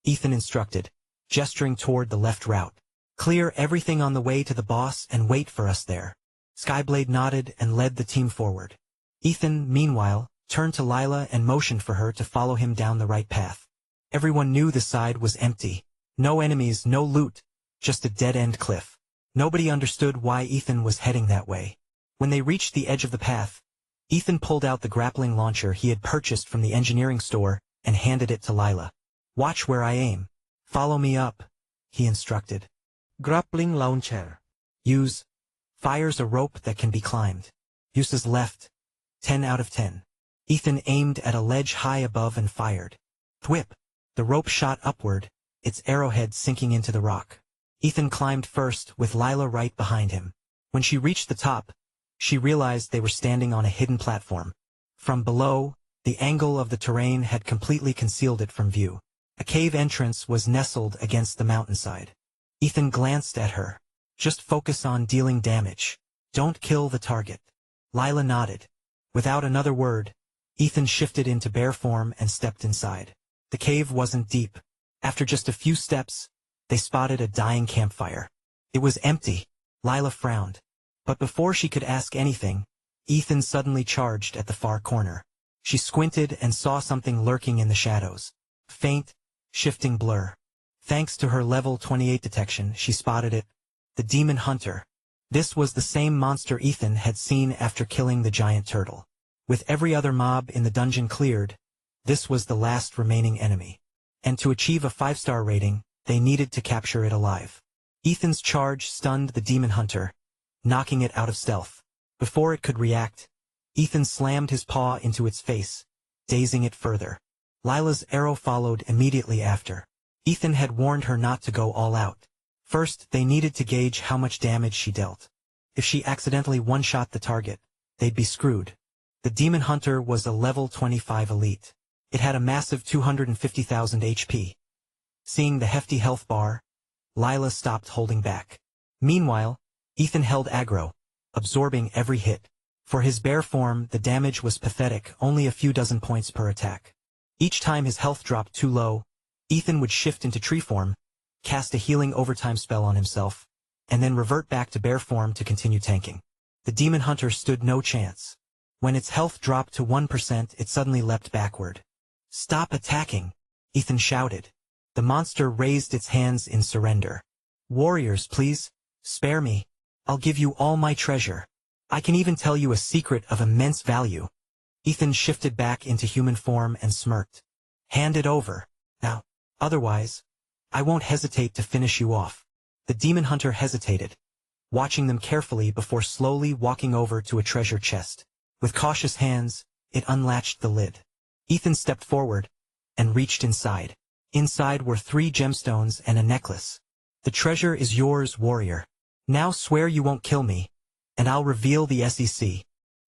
Ethan instructed, gesturing toward the left route. "Clear everything on the way to the boss and wait for us there." Skyblade nodded and led the team forward. Ethan, meanwhile, turned to Lila and motioned for her to follow him down the right path. Everyone knew the side was empty. No enemies, no loot, just a dead-end cliff. Nobody understood why Ethan was heading that way. When they reached the edge of the path, Ethan pulled out the grappling launcher he had purchased from the engineering store and handed it to Lila. "Watch where I aim. Follow me up," he instructed. Grappling launcher. Use. Fires a rope that can be climbed. Uses left. 10 out of 10. Ethan aimed at a ledge high above and fired. Thwip. The rope shot upward, its arrowhead sinking into the rock. Ethan climbed first, with Lila right behind him. When she reached the top, she realized they were standing on a hidden platform. From below, the angle of the terrain had completely concealed it from view. A cave entrance was nestled against the mountainside. Ethan glanced at her. "Just focus on dealing damage. Don't kill the target." Lila nodded. Without another word, Ethan shifted into bear form and stepped inside. The cave wasn't deep. After just a few steps, they spotted a dying campfire. It was empty. Lila frowned. But before she could ask anything, Ethan suddenly charged at the far corner. She squinted and saw something lurking in the shadows. Faint, shifting blur. Thanks to her level 28 detection, she spotted it. The Demon Hunter. This was the same monster Ethan had seen after killing the giant turtle. With every other mob in the dungeon cleared, this was the last remaining enemy. And to achieve a 5-star rating, they needed to capture it alive. Ethan's charge stunned the Demon Hunter, knocking it out of stealth. Before it could react, Ethan slammed his paw into its face, dazing it further. Lila's arrow followed immediately after. Ethan had warned her not to go all out. First, they needed to gauge how much damage she dealt. If she accidentally one-shot the target, they'd be screwed. The Demon Hunter was a level 25 elite. It had a massive 250,000 HP. Seeing the hefty health bar, Lila stopped holding back. Meanwhile, Ethan held aggro, absorbing every hit. For his bear form, the damage was pathetic, only a few dozen points per attack. Each time his health dropped too low, Ethan would shift into tree form, cast a healing overtime spell on himself, and then revert back to bear form to continue tanking. The Demon Hunter stood no chance. When its health dropped to 1%, it suddenly leapt backward. "Stop attacking!" Ethan shouted. The monster raised its hands in surrender. "Warriors, please, spare me. I'll give you all my treasure. I can even tell you a secret of immense value." Ethan shifted back into human form and smirked. "Hand it over, now. Otherwise, I won't hesitate to finish you off." The Demon Hunter hesitated, watching them carefully before slowly walking over to a treasure chest. With cautious hands, it unlatched the lid. Ethan stepped forward and reached inside. Inside were 3 gemstones and a necklace. The treasure is yours, warrior. Now swear you won't kill me, and I'll reveal the SEC.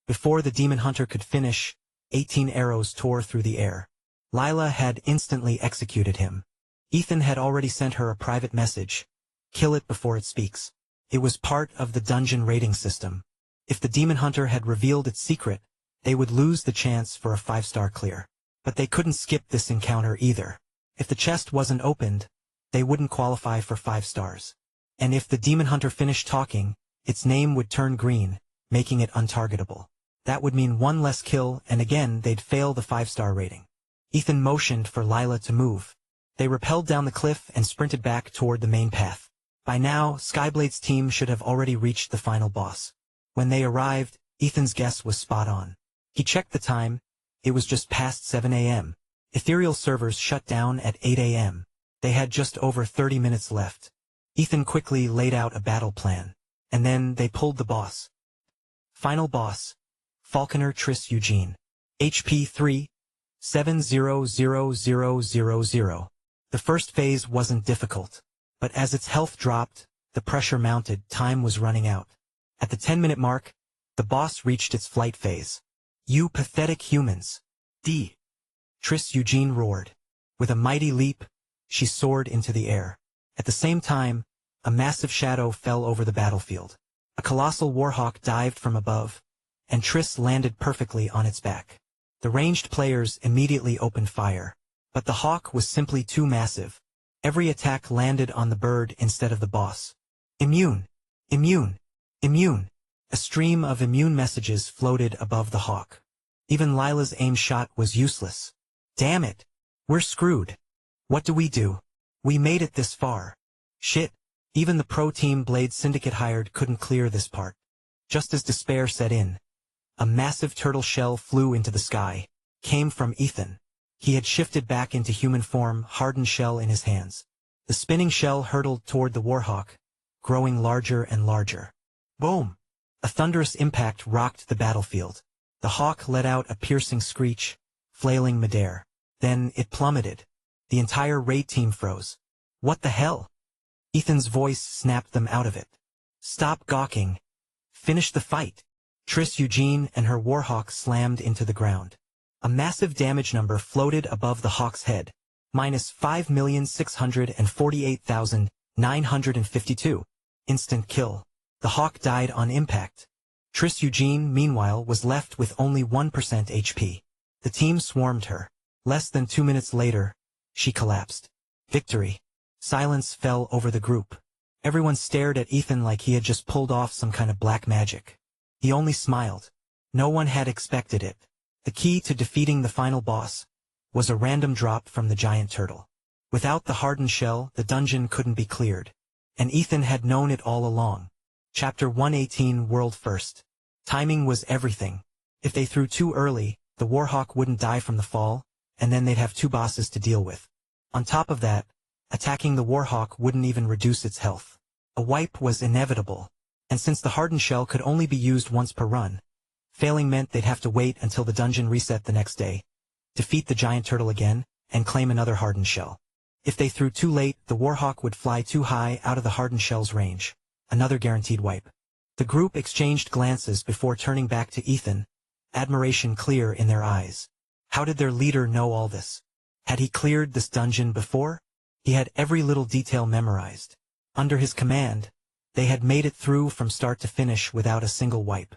Before the demon hunter could finish, 18 arrows tore through the air. Lila had instantly executed him. Ethan had already sent her a private message. Kill it before it speaks. It was part of the dungeon rating system. If the demon hunter had revealed its secret, they would lose the chance for a 5-star clear. But they couldn't skip this encounter either. If the chest wasn't opened, they wouldn't qualify for 5 stars. And if the demon hunter finished talking, its name would turn green, making it untargetable. That would mean 1 less kill, and again they'd fail the 5-star rating. Ethan motioned for Lila to move. They rappelled down the cliff and sprinted back toward the main path. By now, Skyblade's team should have already reached the final boss. When they arrived, Ethan's guess was spot on. He checked the time. It was just past 7 a.m. Ethereal servers shut down at 8 a.m. They had just over 30 minutes left. Ethan quickly laid out a battle plan. And then they pulled the boss. Final boss. Falconer Triss Eugene. HP 3. 700000. The first phase wasn't difficult. But as its health dropped, the pressure mounted, time was running out. At the 10-minute mark, the boss reached its flight phase. You pathetic humans. D. Triss Eugene roared. With a mighty leap, she soared into the air. At the same time, a massive shadow fell over the battlefield. A colossal warhawk dived from above, and Triss landed perfectly on its back. The ranged players immediately opened fire. But the hawk was simply too massive. Every attack landed on the bird instead of the boss. Immune! Immune! Immune! A stream of immune messages floated above the hawk. Even Lila's aim shot was useless. Damn it! We're screwed. What do? We made it this far. Shit. Even the pro team Blade Syndicate hired couldn't clear this part. Just as despair set in, a massive turtle shell flew into the sky. Came from Ethan. He had shifted back into human form, hardened shell in his hands. The spinning shell hurtled toward the warhawk, growing larger and larger. Boom! A thunderous impact rocked the battlefield. The hawk let out a piercing screech, flailing midair. Then it plummeted. The entire raid team froze. What the hell? Ethan's voice snapped them out of it. Stop gawking. Finish the fight. Triss Eugene and her warhawk slammed into the ground. A massive damage number floated above the hawk's head. Minus 5,648,952. Instant kill. The hawk died on impact. Triss Eugene, meanwhile, was left with only 1% HP. The team swarmed her. Less than 2 minutes later, she collapsed. Victory. Silence fell over the group. Everyone stared at Ethan like he had just pulled off some kind of black magic. He only smiled. No one had expected it. The key to defeating the final boss was a random drop from the giant turtle. Without the hardened shell, the dungeon couldn't be cleared. And Ethan had known it all along. Chapter 118 World First. Timing was everything. If they threw too early, the warhawk wouldn't die from the fall, and then they'd have 2 bosses to deal with. On top of that, attacking the warhawk wouldn't even reduce its health. A wipe was inevitable. And since the hardened shell could only be used once per run, failing meant they'd have to wait until the dungeon reset the next day, defeat the giant turtle again, and claim another hardened shell. If they threw too late, the warhawk would fly too high out of the hardened shell's range. Another guaranteed wipe. The group exchanged glances before turning back to Ethan, admiration clear in their eyes. How did their leader know all this? Had he cleared this dungeon before? He had every little detail memorized. Under his command, they had made it through from start to finish without a single wipe.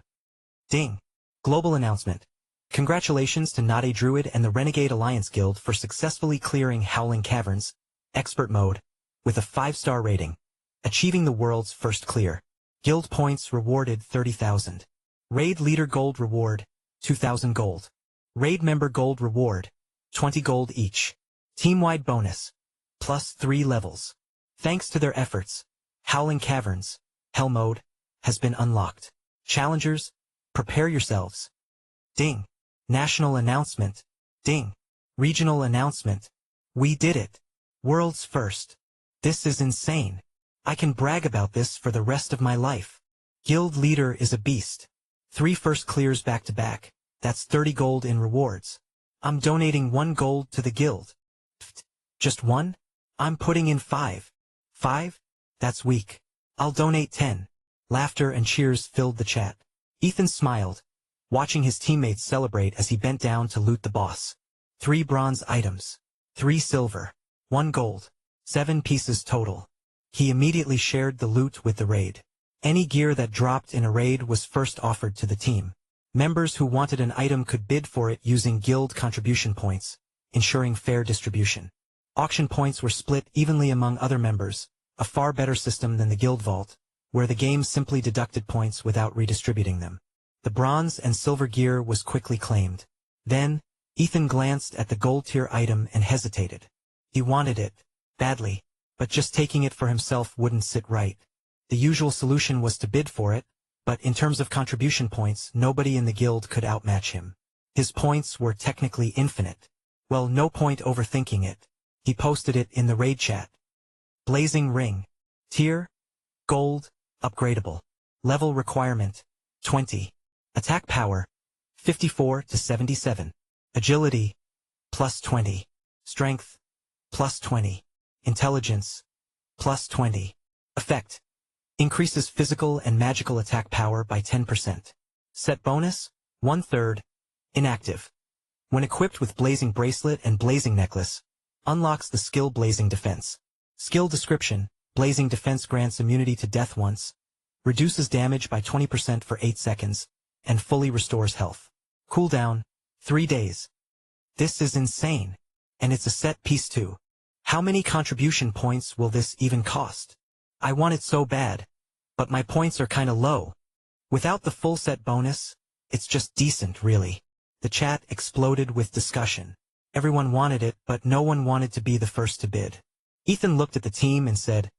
Ding! Global announcement. Congratulations to Nade Druid and the Renegade Alliance Guild for successfully clearing Howling Caverns, Expert Mode, with a 5-star rating, achieving the world's first clear. Guild points rewarded 30,000. Raid Leader Gold Reward, 2,000 gold. Raid Member Gold Reward, 20 gold each. Team-wide bonus, plus 3 levels. Thanks to their efforts, Howling Caverns, Hell Mode, has been unlocked. Challengers, prepare yourselves. Ding. National announcement. Ding. Regional announcement. We did it. World's first. This is insane. I can brag about this for the rest of my life. Guild leader is a beast. 3 first clears back to back. That's 30 gold in rewards. I'm donating 1 gold to the guild. Just one? I'm putting in 5. 5? That's weak. I'll donate 10. Laughter and cheers filled the chat. Ethan smiled, watching his teammates celebrate as he bent down to loot the boss. 3 bronze items. 3 silver. 1 gold. 7 pieces total. He immediately shared the loot with the raid. Any gear that dropped in a raid was first offered to the team. Members who wanted an item could bid for it using guild contribution points, ensuring fair distribution. Auction points were split evenly among other members, a far better system than the guild vault, where the game simply deducted points without redistributing them. The bronze and silver gear was quickly claimed. Then, Ethan glanced at the gold tier item and hesitated. He wanted it, badly, but just taking it for himself wouldn't sit right. The usual solution was to bid for it, but in terms of contribution points, nobody in the guild could outmatch him. His points were technically infinite. Well, no point overthinking it. He posted it in the raid chat. Blazing Ring. Tier? Gold, upgradable. Level requirement, 20. Attack power, 54 to 77. Agility, plus 20. Strength, plus 20. Intelligence, plus 20. Effect. Increases physical and magical attack power by 10%. Set bonus, 1/3. Inactive. When equipped with Blazing Bracelet and Blazing Necklace, unlocks the skill Blazing Defense. Skill description, Blazing Defense grants immunity to death once, reduces damage by 20% for 8 seconds, and fully restores health. Cooldown, 3 days. This is insane. And it's a set piece too. How many contribution points will this even cost? I want it so bad, but my points are kinda low. Without the full set bonus, it's just decent really. The chat exploded with discussion. Everyone wanted it, but no one wanted to be the first to bid. Ethan looked at the team and said,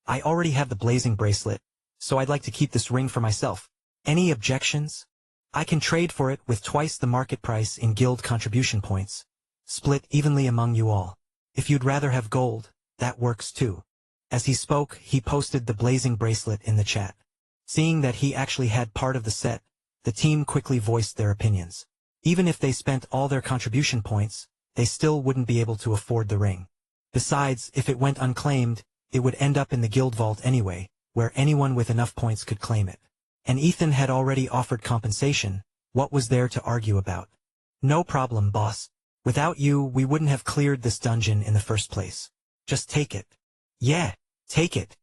I already have the Blazing Bracelet, so I'd like to keep this ring for myself. Any objections? I can trade for it with twice the market price in guild contribution points. Split evenly among you all. If you'd rather have gold, that works too. As he spoke, he posted the Blazing Bracelet in the chat. Seeing that he actually had part of the set, the team quickly voiced their opinions. Even if they spent all their contribution points, they still wouldn't be able to afford the ring. Besides, if it went unclaimed, it would end up in the guild vault anyway, where anyone with enough points could claim it. And Ethan had already offered compensation. What was there to argue about? No problem, boss. Without you, we wouldn't have cleared this dungeon in the first place. Just take it. Yeah, take it.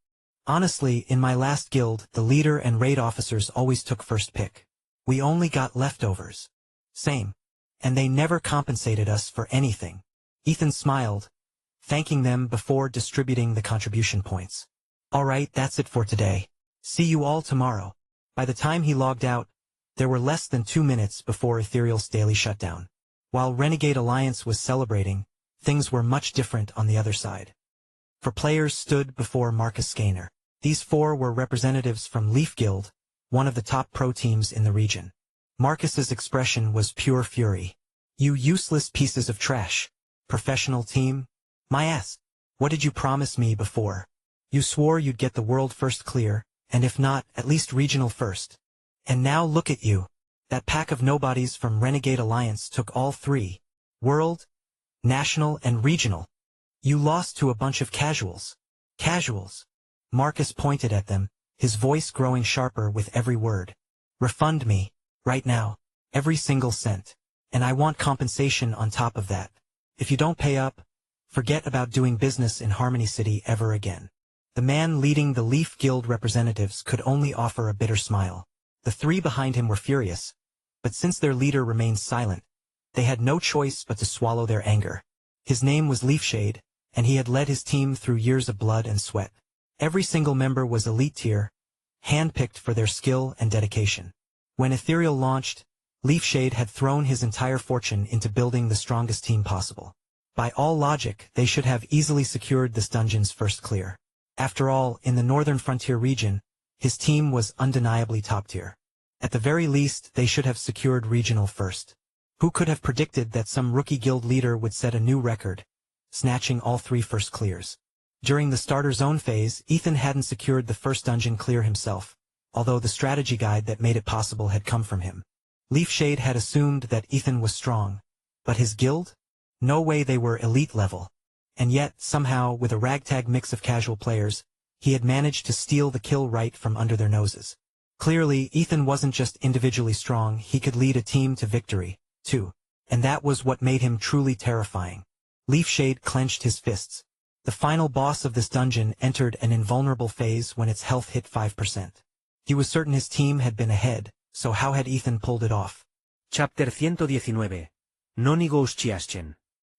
Honestly, in my last guild, the leader and raid officers always took first pick. We only got leftovers. Same. And they never compensated us for anything. Ethan smiled, thanking them before distributing the contribution points. Alright, that's it for today. See you all tomorrow. By the time he logged out, there were less than 2 minutes before Ethereal's daily shutdown. While Renegade Alliance was celebrating, things were much different on the other side. 4 players stood before Marcus Skaner. These 4 were representatives from Leaf Guild, one of the top pro teams in the region. Marcus's expression was pure fury. You useless pieces of trash. Professional team? My ass. What did you promise me before? You swore you'd get the world first clear, and if not, at least regional first. And now look at you. That pack of nobodies from Renegade Alliance took all 3. World, national, and regional. You lost to a bunch of casuals. Casuals. Marcus pointed at them, his voice growing sharper with every word. Refund me, right now, every single cent. And I want compensation on top of that. If you don't pay up, forget about doing business in Harmony City ever again. The man leading the Leaf Guild representatives could only offer a bitter smile. The 3 behind him were furious, but since their leader remained silent, they had no choice but to swallow their anger. His name was Leafshade, and he had led his team through years of blood and sweat. Every single member was elite tier, handpicked for their skill and dedication. When Ethereal launched, Leafshade had thrown his entire fortune into building the strongest team possible. By all logic, they should have easily secured this dungeon's first clear. After all, in the Northern Frontier region, his team was undeniably top tier. At the very least, they should have secured regional first. Who could have predicted that some rookie guild leader would set a new record, snatching all 3 first clears? During the starter zone phase, Ethan hadn't secured the first dungeon clear himself, although the strategy guide that made it possible had come from him. Leafshade had assumed that Ethan was strong, but his guild? No way, they were elite level. And yet, somehow, with a ragtag mix of casual players, he had managed to steal the kill right from under their noses. Clearly, Ethan wasn't just individually strong, he could lead a team to victory, too. And that was what made him truly terrifying. Leafshade clenched his fists. The final boss of this dungeon entered an invulnerable phase when its health hit 5%. He was certain his team had been ahead, so how had Ethan pulled it off? Chapter 119. No negotiation.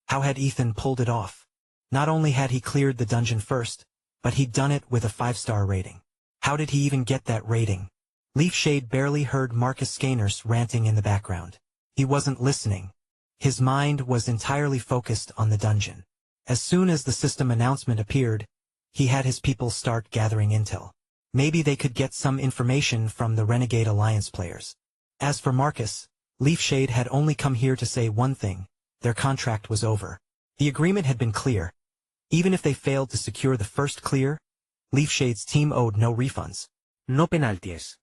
How had Ethan pulled it off? Not only had he cleared the dungeon first, but he'd done it with a 5-star rating. How did he even get that rating? Leafshade barely heard Marcus Skainers ranting in the background. He wasn't listening. His mind was entirely focused on the dungeon. As soon as the system announcement appeared, he had his people start gathering intel. Maybe they could get some information from the Renegade Alliance players. As for Marcus, Leafshade had only come here to say one thing: their contract was over. The agreement had been clear. Even if they failed to secure the first clear, Leafshade's team owed no refunds. No penalties.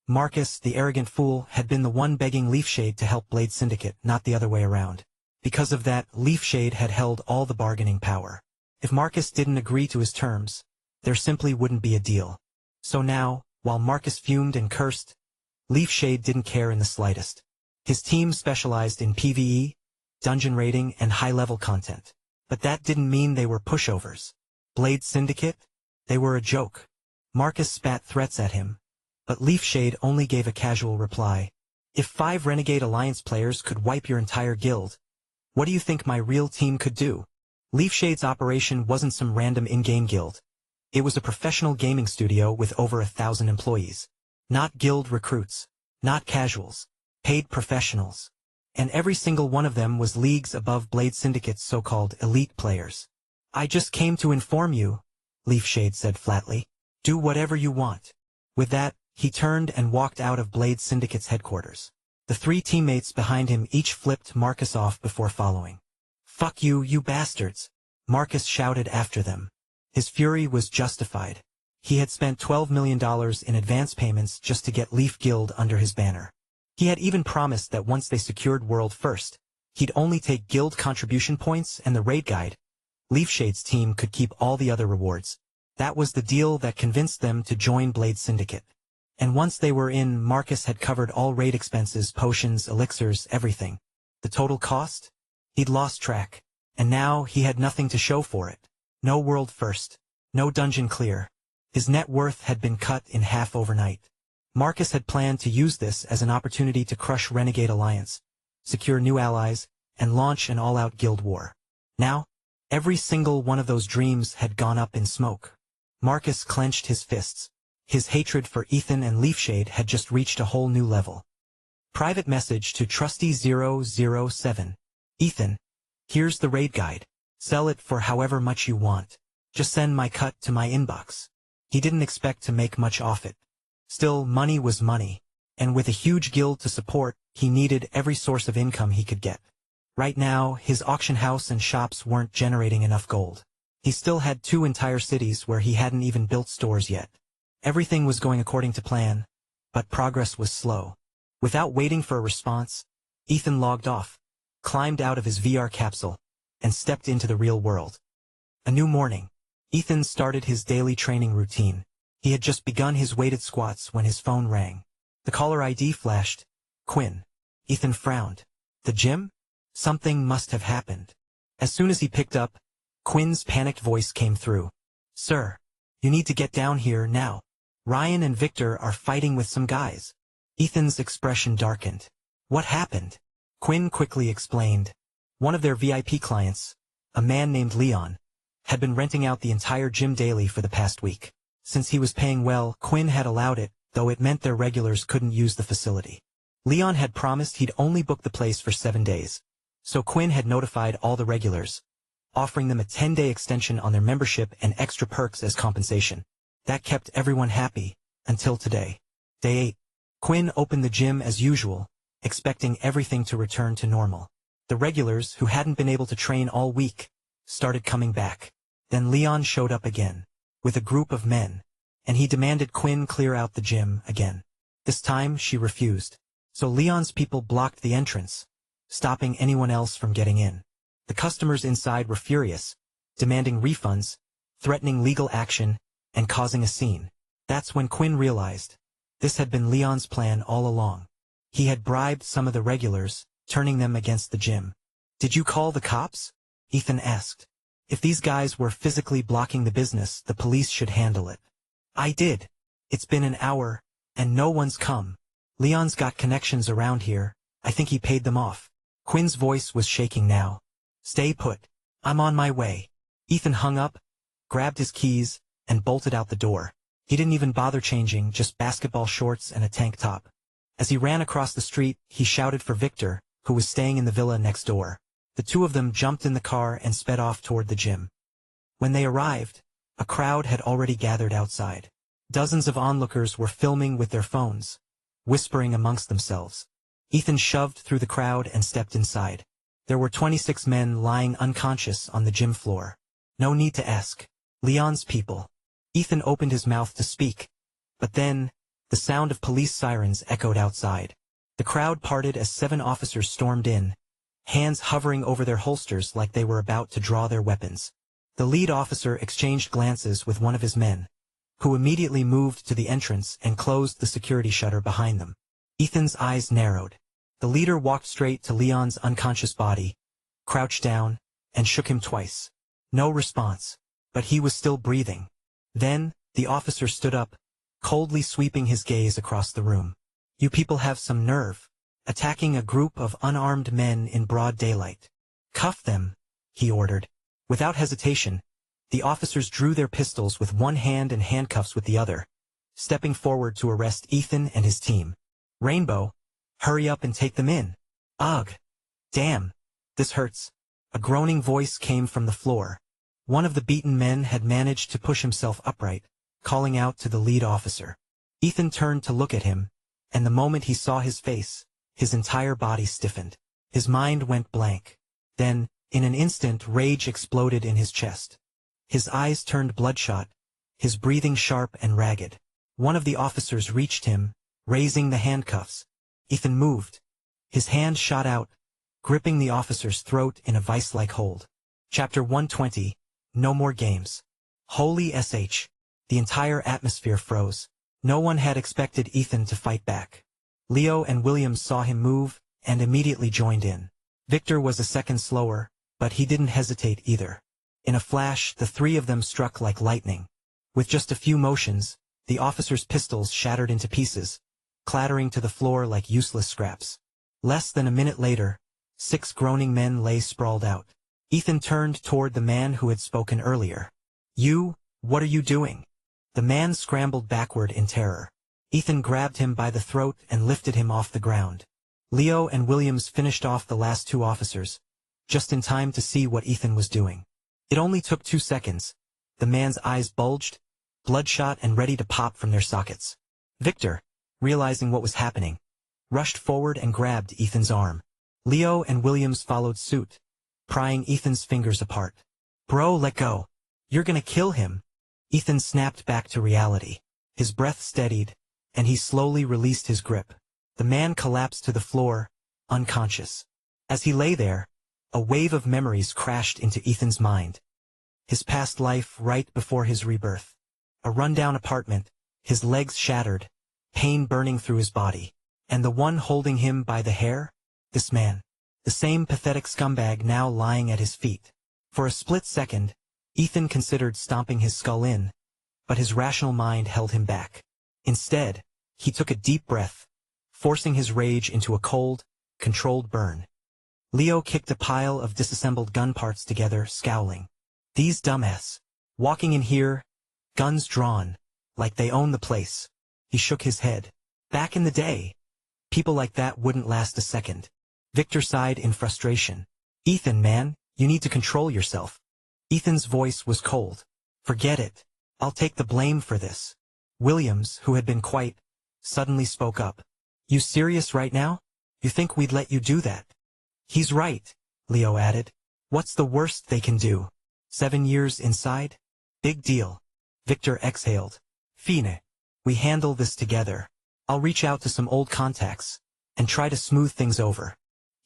Marcus, the arrogant fool, had been the one begging Leafshade to help Blade Syndicate, not the other way around. Because of that, Leafshade had held all the bargaining power. If Marcus didn't agree to his terms, there simply wouldn't be a deal. So now, while Marcus fumed and cursed, Leafshade didn't care in the slightest. His team specialized in PvE, dungeon raiding, and high-level content. But that didn't mean they were pushovers. Blade Syndicate? They were a joke. Marcus spat threats at him, but Leafshade only gave a casual reply. If 5 Renegade Alliance players could wipe your entire guild, what do you think my real team could do? Leafshade's operation wasn't some random in-game guild. It was a professional gaming studio with over 1,000 employees. Not guild recruits. Not casuals. Paid professionals. And every single one of them was leagues above Blade Syndicate's so-called elite players. I just came to inform you, Leafshade said flatly. Do whatever you want. With that, he turned and walked out of Blade Syndicate's headquarters. The 3 teammates behind him each flipped Marcus off before following. Fuck you, you bastards! Marcus shouted after them. His fury was justified. He had spent $12 million in advance payments just to get Leaf Guild under his banner. He had even promised that once they secured World First, he'd only take guild contribution points and the raid guide. Leafshade's team could keep all the other rewards. That was the deal that convinced them to join Blade Syndicate. And once they were in, Marcus had covered all raid expenses, potions, elixirs, everything. The total cost? He'd lost track. And now he had nothing to show for it. No World First. No dungeon clear. His net worth had been cut in half overnight. Marcus had planned to use this as an opportunity to crush Renegade Alliance, secure new allies, and launch an all-out guild war. Now, every single one of those dreams had gone up in smoke. Marcus clenched his fists. His hatred for Ethan and Leafshade had just reached a whole new level. Private message to Trusty007. Ethan, here's the raid guide. Sell it for however much you want. Just send my cut to my inbox. He didn't expect to make much off it. Still, money was money. And with a huge guild to support, he needed every source of income he could get. Right now, his auction house and shops weren't generating enough gold. He still had 2 entire cities where he hadn't even built stores yet. Everything was going according to plan, but progress was slow. Without waiting for a response, Ethan logged off, climbed out of his VR capsule, and stepped into the real world. A new morning. Ethan started his daily training routine. He had just begun his weighted squats when his phone rang. The caller ID flashed. Quinn. Ethan frowned. The gym? Something must have happened. As soon as he picked up, Quinn's panicked voice came through. Sir, you need to get down here now. Ryan and Victor are fighting with some guys. Ethan's expression darkened. What happened? Quinn quickly explained. One of their VIP clients, a man named Leon, had been renting out the entire gym daily for the past week. Since he was paying well, Quinn had allowed it, though it meant their regulars couldn't use the facility. Leon had promised he'd only book the place for 7 days. So Quinn had notified all the regulars, offering them a 10-day extension on their membership and extra perks as compensation. That kept everyone happy, until today. Day 8. Quinn opened the gym as usual, expecting everything to return to normal. The regulars, who hadn't been able to train all week, started coming back. Then Leon showed up again, with a group of men, and he demanded Quinn clear out the gym again. This time she refused. So Leon's people blocked the entrance, stopping anyone else from getting in. The customers inside were furious, demanding refunds, threatening legal action, and causing a scene. That's when Quinn realized this had been Leon's plan all along. He had bribed some of the regulars, turning them against the gym. "Did you call the cops?" Ethan asked. "If these guys were physically blocking the business, the police should handle it." "I did. It's been an hour, and no one's come. Leon's got connections around here. I think he paid them off." Quinn's voice was shaking now. "Stay put. I'm on my way." Ethan hung up, grabbed his keys, and bolted out the door. He didn't even bother changing, just basketball shorts and a tank top. As he ran across the street, he shouted for Victor, who was staying in the villa next door. The two of them jumped in the car and sped off toward the gym. When they arrived, a crowd had already gathered outside. Dozens of onlookers were filming with their phones, whispering amongst themselves. Ethan shoved through the crowd and stepped inside. There were 26 men lying unconscious on the gym floor. No need to ask. Leon's people. Ethan opened his mouth to speak, but then, the sound of police sirens echoed outside. The crowd parted as 7 officers stormed in, hands hovering over their holsters like they were about to draw their weapons. The lead officer exchanged glances with one of his men, who immediately moved to the entrance and closed the security shutter behind them. Ethan's eyes narrowed. The leader walked straight to Leon's unconscious body, crouched down, and shook him twice. No response, but he was still breathing. Then, the officer stood up, coldly sweeping his gaze across the room. "You people have some nerve, attacking a group of unarmed men in broad daylight. Cuff them," he ordered. Without hesitation, the officers drew their pistols with one hand and handcuffs with the other, stepping forward to arrest Ethan and his team. "Rainbow, hurry up and take them in." "Ugh. Damn. This hurts." A groaning voice came from the floor. One of the beaten men had managed to push himself upright, calling out to the lead officer. Ethan turned to look at him, and the moment he saw his face, his entire body stiffened. His mind went blank. Then, in an instant, rage exploded in his chest. His eyes turned bloodshot, his breathing sharp and ragged. One of the officers reached him, raising the handcuffs. Ethan moved. His hand shot out, gripping the officer's throat in a vice-like hold. Chapter 120, No More Games. Holy sh. The entire atmosphere froze. No one had expected Ethan to fight back. Leo and Williams saw him move, and immediately joined in. Victor was a second slower, but he didn't hesitate either. In a flash, the 3 of them struck like lightning. With just a few motions, the officers' pistols shattered into pieces, clattering to the floor like useless scraps. Less than a minute later, 6 groaning men lay sprawled out. Ethan turned toward the man who had spoken earlier. "You, what are you doing?" The man scrambled backward in terror. Ethan grabbed him by the throat and lifted him off the ground. Leo and Williams finished off the last 2 officers, just in time to see what Ethan was doing. It only took 2 seconds. The man's eyes bulged, bloodshot and ready to pop from their sockets. Victor, realizing what was happening, rushed forward and grabbed Ethan's arm. Leo and Williams followed suit, prying Ethan's fingers apart. "Bro, let go. You're gonna kill him." Ethan snapped back to reality. His breath steadied, and he slowly released his grip. The man collapsed to the floor, unconscious. As he lay there, a wave of memories crashed into Ethan's mind. His past life right before his rebirth. A rundown apartment, his legs shattered, pain burning through his body. And the one holding him by the hair? This man. The same pathetic scumbag now lying at his feet. For a split second, Ethan considered stomping his skull in, but his rational mind held him back. Instead, he took a deep breath, forcing his rage into a cold, controlled burn. Leo kicked a pile of disassembled gun parts together, scowling. "These dumbass. Walking in here, guns drawn, like they own the place." He shook his head. Back in the day, people like that wouldn't last a second. Victor sighed in frustration. "Ethan, man, you need to control yourself." Ethan's voice was cold. "Forget it. I'll take the blame for this." Williams, who had been quiet, suddenly spoke up. "You serious right now? You think we'd let you do that?" "He's right," Leo added. "What's the worst they can do? 7 years inside? Big deal." Victor exhaled. "Fine. We handle this together. I'll reach out to some old contacts, and try to smooth things over."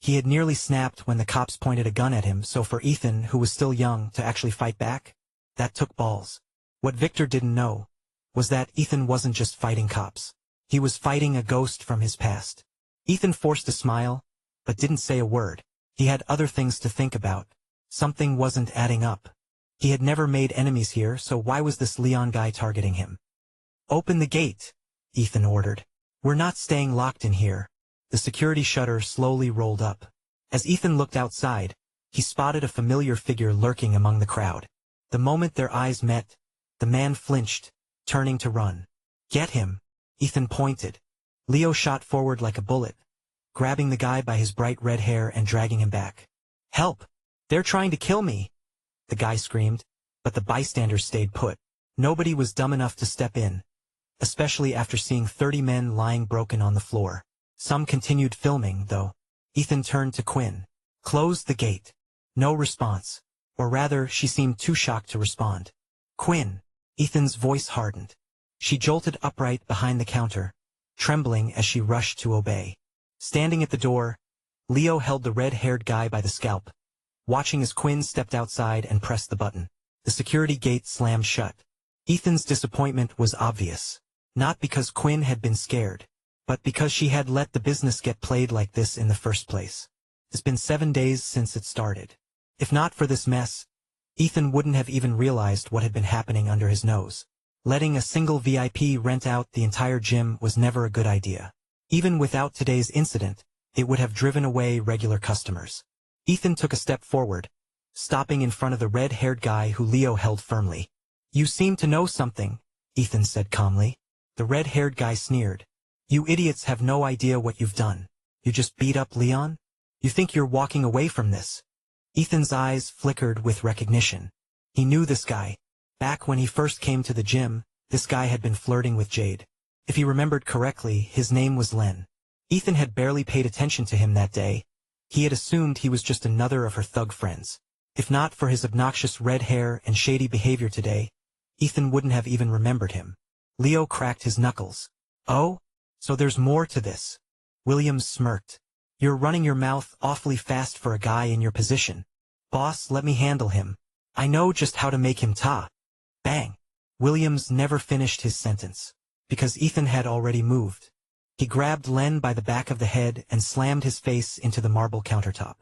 He had nearly snapped when the cops pointed a gun at him, so for Ethan, who was still young, to actually fight back, that took balls. What Victor didn't know was that Ethan wasn't just fighting cops. He was fighting a ghost from his past. Ethan forced a smile, but didn't say a word. He had other things to think about. Something wasn't adding up. He had never made enemies here, so why was this Leon guy targeting him? "Open the gate," Ethan ordered. "We're not staying locked in here." The security shutter slowly rolled up. As Ethan looked outside, he spotted a familiar figure lurking among the crowd. The moment their eyes met, the man flinched, turning to run. "Get him," Ethan pointed. Leo shot forward like a bullet, grabbing the guy by his bright red hair and dragging him back. "Help! They're trying to kill me!" the guy screamed, but the bystanders stayed put. Nobody was dumb enough to step in, especially after seeing 30 men lying broken on the floor. Some continued filming, though. Ethan turned to Quinn. "Close the gate." No response. Or rather, she seemed too shocked to respond. "Quinn." Ethan's voice hardened. She jolted upright behind the counter, trembling as she rushed to obey. Standing at the door, Leo held the red-haired guy by the scalp, watching as Quinn stepped outside and pressed the button. The security gate slammed shut. Ethan's disappointment was obvious. Not because Quinn had been scared, but because she had let the business get played like this in the first place. It's been 7 days since it started. If not for this mess, Ethan wouldn't have even realized what had been happening under his nose. Letting a single VIP rent out the entire gym was never a good idea. Even without today's incident, it would have driven away regular customers. Ethan took a step forward, stopping in front of the red-haired guy who Leo held firmly. "You seem to know something," Ethan said calmly. The red-haired guy sneered. "You idiots have no idea what you've done. You just beat up Leon? You think you're walking away from this?" Ethan's eyes flickered with recognition. He knew this guy. Back when he first came to the gym, this guy had been flirting with Jade. If he remembered correctly, his name was Len. Ethan had barely paid attention to him that day. He had assumed he was just another of her thug friends. If not for his obnoxious red hair and shady behavior today, Ethan wouldn't have even remembered him. Leo cracked his knuckles. "Oh? So there's more to this." Williams smirked. "You're running your mouth awfully fast for a guy in your position. Boss, let me handle him. I know just how to make him ta." Bang! Williams never finished his sentence, because Ethan had already moved. He grabbed Len by the back of the head and slammed his face into the marble countertop.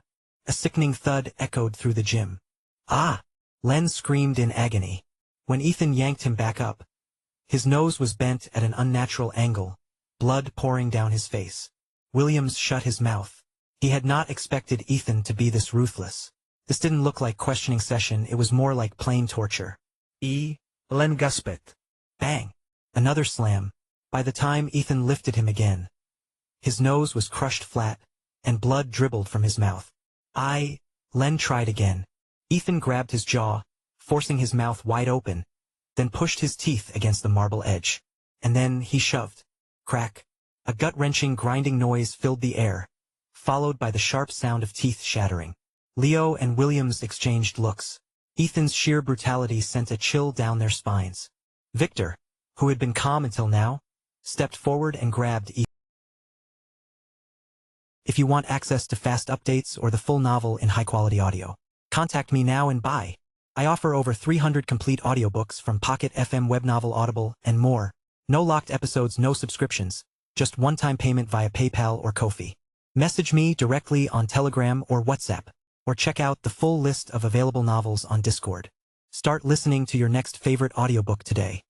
A sickening thud echoed through the gym. "Ah!" Len screamed in agony. When Ethan yanked him back up, his nose was bent at an unnatural angle, blood pouring down his face. Williams shut his mouth. He had not expected Ethan to be this ruthless. This didn't look like questioning session, it was more like plain torture. Len gasped. Bang! Another slam. By the time Ethan lifted him again, his nose was crushed flat, and blood dribbled from his mouth. Len tried again. Ethan grabbed his jaw, forcing his mouth wide open, then pushed his teeth against the marble edge. And then he shoved. Crack. A gut-wrenching grinding noise filled the air, followed by the sharp sound of teeth shattering. Leo and Williams exchanged looks. Ethan's sheer brutality sent a chill down their spines. Victor, who had been calm until now, stepped forward and grabbed Ethan. If you want access to fast updates or the full novel in high-quality audio, contact me now and buy. I offer over 300 complete audiobooks from Pocket FM, Webnovel, Audible, and more. No locked episodes, no subscriptions, just one-time payment via PayPal or Ko-fi. Message me directly on Telegram or WhatsApp, or check out the full list of available novels on Discord. Start listening to your next favorite audiobook today.